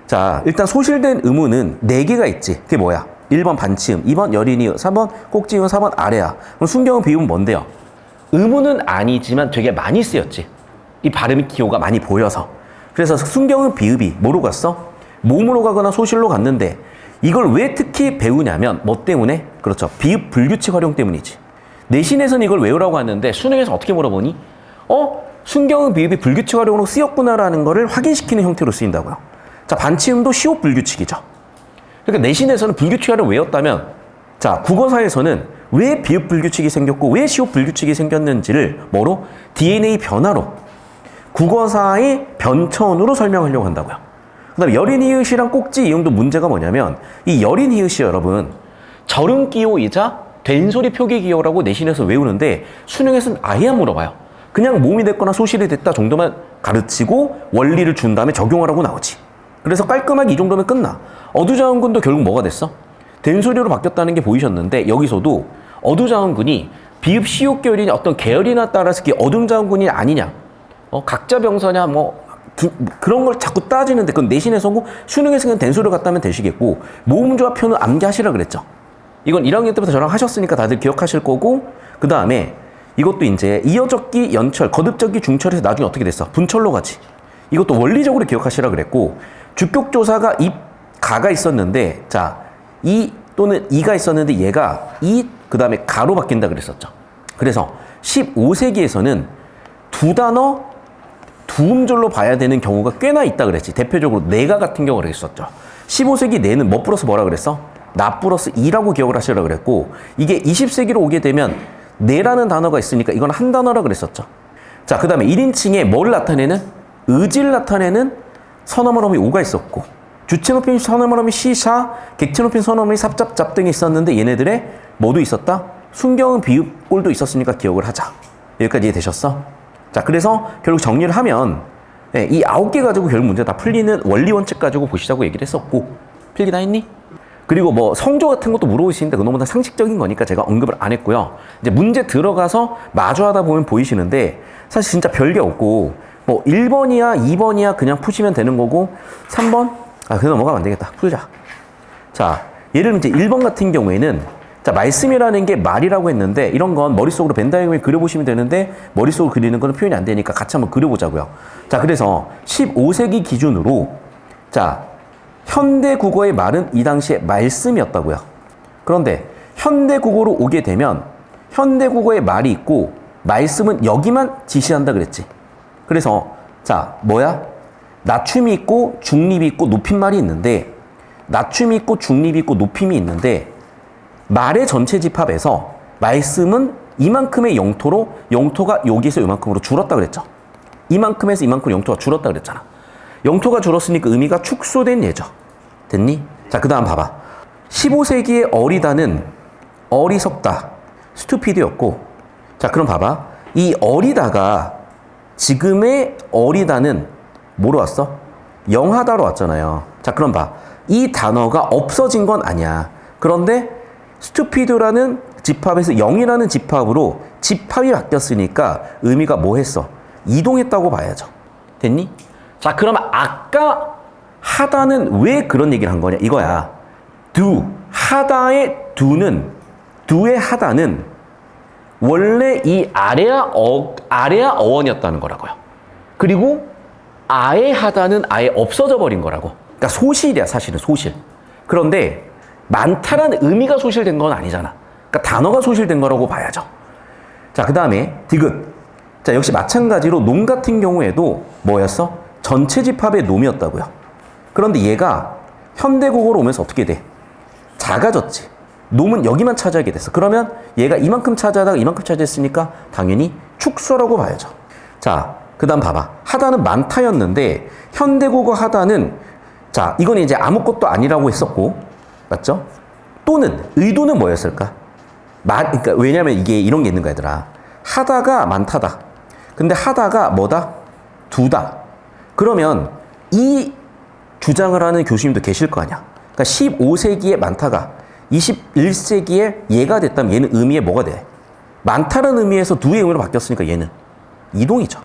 자, 일단 소실된 의문은 4개가 있지. 그게 뭐야? 1번 반치음, 2번 여린이음, 3번 꼭지음, 4번 아래야. 그럼 순경음 비음은 뭔데요? 의문은 아니지만 되게 많이 쓰였지. 이 발음이 기호가 많이 보여서. 그래서 순경음 비읍이 뭐로 갔어? 모음으로 가거나 소실로 갔는데 이걸 왜 특히 배우냐면 뭐 때문에? 그렇죠. 비읍 불규칙 활용 때문이지. 내신에서는 이걸 외우라고 하는데 수능에서 어떻게 물어보니? 순경음 비읍이 불규칙 활용으로 쓰였구나라는 거를 확인시키는 형태로 쓰인다고요. 자, 반치음도 시옷 불규칙이죠. 그러니까 내신에서는 불규칙 활용 외웠다면 자, 국어사에서는 왜 비읍 불규칙이 생겼고 왜 시옷 불규칙이 생겼는지를 뭐로? DNA 변화로 국어사의 변천으로 설명하려고 한다고요. 그 다음에 여린 이읒이랑 꼭지 이음도 문제가 뭐냐면 이 여린 이읒이 여러분 절음 기호이자 된소리 표기 기호라고 내신에서 외우는데 수능에서는 아예 안 물어봐요. 그냥 모음이 됐거나 소실이 됐다 정도만 가르치고 원리를 준 다음에 적용하라고 나오지. 그래서 깔끔하게 이 정도면 끝나. 어두자운근도 결국 뭐가 됐어? 된소리로 바뀌었다는 게 보이셨는데 여기서도 어두자운근이 비읍 시옷 계열이 어떤 계열이나 따라서 그게 어둠자운근이 아니냐, 각자 병서냐 그런 걸 자꾸 따지는데 그건 내신에서고 수능에서 그냥 된소리를 갖다 하면 되시겠고 모음조합 표는 암기하시라 그랬죠. 이건 1학년 때부터 저랑 하셨으니까 다들 기억하실 거고 그 다음에 이것도 이제 이어적기, 연철, 거듭적기, 중철에서 나중에 어떻게 됐어? 분철로 가지. 이것도 원리적으로 기억하시라 그랬고 주격조사가 이, 가가 있었는데 자, 이 또는 이가 있었는데 얘가 이, 그 다음에 가로 바뀐다 그랬었죠. 그래서 15세기에서는 두 단어 두 음절로 봐야 되는 경우가 꽤나 있다 그랬지. 대표적으로 내가 같은 경우를 했었죠. 15세기 내는 뭐 플러스 뭐라 그랬어? 나 플러스 이라고 기억을 하시라 그랬고 이게 20세기로 오게 되면 내라는 단어가 있으니까 이건 한 단어라 그랬었죠. 자, 그 다음에 1인칭에 뭐를 나타내는? 의지를 나타내는 선어머러미 오가 있었고 주체 높임 선어머러미 시샤, 객체 높임 선어머러미 삽잡잡 등이 있었는데 얘네들의 뭐도 있었다? 순경음 비읍 꼴도 있었으니까 기억을 하자. 여기까지 이해되셨어? 자, 그래서 결국 정리를 하면 이 9개 가지고 결국 문제 다 풀리는 원리 원칙 가지고 보시자고 얘기를 했었고 필기 다 했니? 그리고 뭐 성조 같은 것도 물어보시는데 그건 너무 다 상식적인 거니까 제가 언급을 안 했고요. 이제 문제 들어가서 마주하다 보면 보이시는데 사실 진짜 별게 없고 뭐 1번이야 2번이야 그냥 푸시면 되는 거고 3번? 그냥 넘어가면 안 되겠다. 풀자. 자, 예를 들면 이제 1번 같은 경우에는 자, 말씀이라는 게 말이라고 했는데 이런 건 머릿속으로 벤다이어그램 그려보시면 되는데 머릿속으로 그리는 거는 표현이 안 되니까 같이 한번 그려보자고요. 자, 그래서 15세기 기준으로 자, 현대 국어의 말은 이 당시에 말씀이었다고요. 그런데 현대 국어로 오게 되면 현대 국어의 말이 있고 말씀은 여기만 지시한다 그랬지. 그래서 자, 뭐야? 낮춤이 있고 중립이 있고 높임말이 있는데 낮춤이 있고 중립이 있고 높임이 있는데 말의 전체 집합에서 말씀은 이만큼의 영토로 영토가 여기서 이만큼으로 줄었다 그랬죠. 이만큼에서 이만큼 영토가 줄었다 그랬잖아. 영토가 줄었으니까 의미가 축소된 예죠. 됐니? 자, 그 다음 봐봐. 15세기의 어리다는 어리석다, 스투피드였고, 자, 그럼 봐봐. 이 어리다가 지금의 어리다는 뭐로 왔어? 영하다로 왔잖아요. 자, 그럼 봐. 이 단어가 없어진 건 아니야. 그런데 스투피드라는 집합에서 0이라는 집합으로 집합이 바뀌었으니까 의미가 뭐 했어? 이동했다고 봐야죠. 됐니? 자, 그러면 아까 하다는 왜 그런 얘기를 한 거냐? 이거야. 하다의 do의 하다는 원래 이 아래아 어원이었다는 거라고요. 그리고 아의 하다는 아예 없어져 버린 거라고. 그러니까 소실이야, 사실은 소실. 그런데 많다라는 의미가 소실된 건 아니잖아. 그러니까 단어가 소실된 거라고 봐야죠. 자, 그 다음에 디귿. 자, 역시 마찬가지로 놈 같은 경우에도 뭐였어? 전체 집합의 놈이었다고요. 그런데 얘가 현대국어로 오면서 어떻게 돼? 작아졌지. 놈은 여기만 차지하게 됐어. 그러면 얘가 이만큼 차지하다가 이만큼 차지했으니까 당연히 축소라고 봐야죠. 자, 그 다음 봐봐. 하다는 많다였는데 현대국어 하다는, 자, 이건 이제 아무것도 아니라고 했었고, 맞죠? 또는 의도는 뭐였을까? 그러니까 왜냐면 이게 이런 게 있는 거야, 얘들아. 하다가 많다다. 근데 하다가 뭐다? 두다. 그러면 이 주장을 하는 교수님도 계실 거 아니야. 그러니까 15세기에 많다가 21세기에 얘가 됐다면 얘는 의미에 뭐가 돼? 많다는 의미에서 두의 의미로 바뀌었으니까 얘는 이동이죠.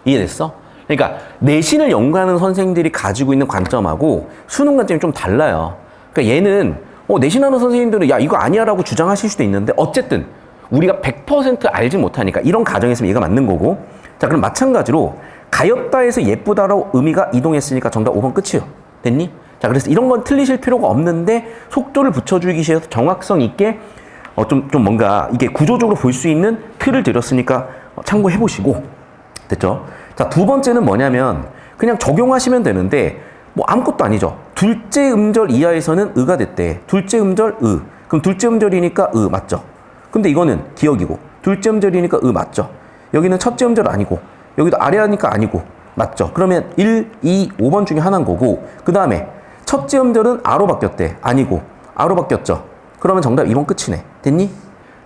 이해됐어? 그러니까 내신을 연구하는 선생님들이 가지고 있는 관점하고 수능 관점이 좀 달라요. 그러니까 얘는 내신하는 선생님들은 야 이거 아니야 라고 주장하실 수도 있는데 어쨌든 우리가 100% 알지 못하니까 이런 가정에서 얘가 맞는 거고. 자, 그럼 마찬가지로 가엾다에서 예쁘다로 의미가 이동했으니까 정답 5번 끝이요. 됐니? 자, 그래서 이런 건 틀리실 필요가 없는데 속도를 붙여주기 위해서 정확성 있게 좀 뭔가 이게 구조적으로 볼 수 있는 틀을 드렸으니까 참고해 보시고. 됐죠? 자, 두 번째는 뭐냐면 그냥 적용하시면 되는데 뭐 아무것도 아니죠. 둘째 음절 이하에서는 의가 됐대. 둘째 음절 의. 그럼 둘째 음절이니까 맞죠? 근데 이거는 기억이고 둘째 음절이니까 맞죠? 여기는 첫째 음절 아니고 여기도 아래 하니까 아니고 맞죠? 그러면 1, 2, 5번 중에 하나인 거고 그 다음에 첫째 음절은 아로 바뀌었대. 아니고 아로 바뀌었죠? 그러면 정답 2번 끝이네. 됐니?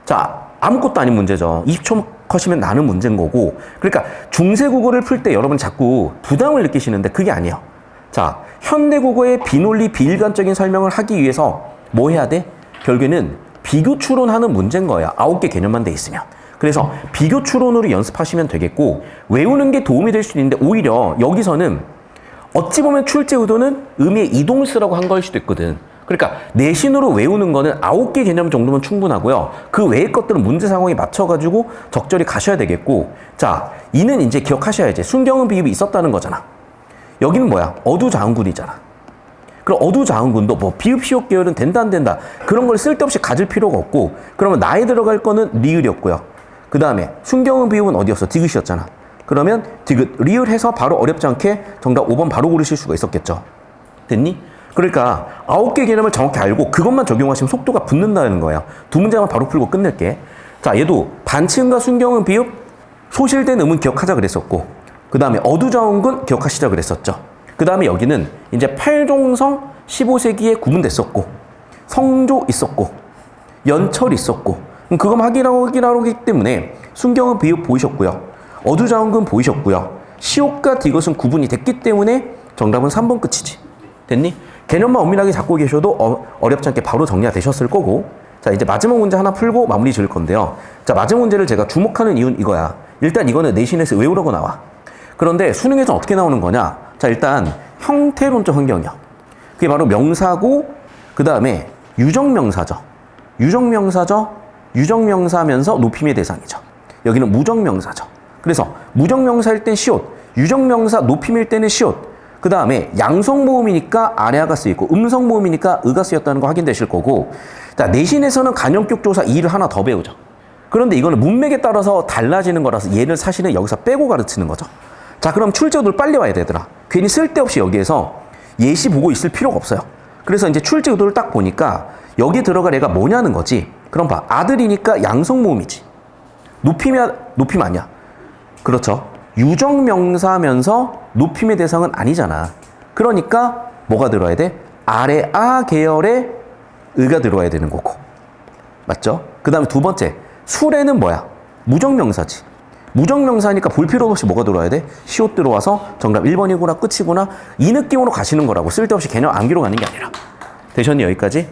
자, 아무것도 아닌 문제죠. 20초 컷이면 나는 문제인 거고. 그러니까 중세국어를 풀 때 여러분 자꾸 부담을 느끼시는데 그게 아니에요. 자, 현대국어의 비논리 비일관적인 설명을 하기 위해서 뭐 해야 돼? 결국에는 비교 추론하는 문제인 거야. 9개 개념만 돼 있으면. 그래서 비교 추론으로 연습하시면 되겠고 외우는 게 도움이 될 수 있는데 오히려 여기서는 어찌 보면 출제 의도는 의미의 이동을 쓰라고 한 거일 수도 있거든. 그러니까 내신으로 외우는 거는 9개 개념 정도면 충분하고요. 그 외의 것들은 문제 상황에 맞춰가지고 적절히 가셔야 되겠고. 자, 이는 이제 기억하셔야지. 순경은 비읍이 있었다는 거잖아. 여기는 뭐야? 어두자음군이잖아. 그럼 어두자음군도 뭐 비읍 시옷 계열은 된다 안 된다 그런 걸 쓸데없이 가질 필요가 없고 그러면 나에 들어갈 거는 리을이었고요. 그 다음에 순경은 비읍은 어디였어? 디귿이었잖아. 그러면 디귿, 리을 해서 바로 어렵지 않게 정답 5번 바로 고르실 수가 있었겠죠. 됐니? 그러니까 9개 개념을 정확히 알고 그것만 적용하시면 속도가 붙는다는 거예요. 두 문제만 바로 풀고 끝낼게. 자, 얘도 반치음과 순경은 비읍, 소실된 음은 기억하자 그랬었고 그 다음에 어두자음군 기억하시자 그랬었죠. 그 다음에 여기는 이제 팔종성 15세기에 구분됐었고 성조 있었고 연철 있었고 그것만 확인하기 때문에 순경은 비읍 보이셨고요. 어두자음군 보이셨고요. 시옷과 디귿은 구분이 됐기 때문에 정답은 3번 끝이지. 됐니? 개념만 엄밀하게 잡고 계셔도 어렵지 않게 바로 정리가 되셨을 거고. 자, 이제 마지막 문제 하나 풀고 마무리 지을 건데요. 자, 마지막 문제를 제가 주목하는 이유는 이거야. 일단 이거는 내신에서 외우라고 나와. 그런데 수능에서 어떻게 나오는 거냐? 자, 일단 형태론적 환경이야. 그게 바로 명사고 그 다음에 유정명사죠. 유정명사면서 높임의 대상이죠. 여기는 무정명사죠. 그래서 무정명사일 땐 시옷, 유정명사 높임일 때는 시옷, 그 다음에 양성모음이니까 아래아가 쓰이고 음성모음이니까 의가 쓰였다는 거 확인되실 거고. 자, 내신에서는 간형격 조사 2를 하나 더 배우죠. 그런데 이거는 문맥에 따라서 달라지는 거라서 얘를 사실은 여기서 빼고 가르치는 거죠. 자, 그럼 출제의도를 빨리 와야 되더라. 괜히 쓸데없이 여기에서 예시 보고 있을 필요가 없어요. 그래서 이제 출제의도를 딱 보니까 여기 들어갈 애가 뭐냐는 거지. 그럼 봐. 아들이니까 양성모음이지. 높임 아니야. 그렇죠. 유정명사면서 높임의 대상은 아니잖아. 그러니까 뭐가 들어야 돼? 아래 아 계열의 의가 들어와야 되는 거고. 맞죠? 그 다음에 두 번째, 술에는 뭐야? 무정명사지. 무정명사니까 볼 필요 없이 뭐가 들어와야 돼? 시옷 들어와서 정답 1번이구나 끝이구나 이 느낌으로 가시는 거라고. 쓸데없이 개념 암기로 가는 게 아니라. 되셨니 여기까지?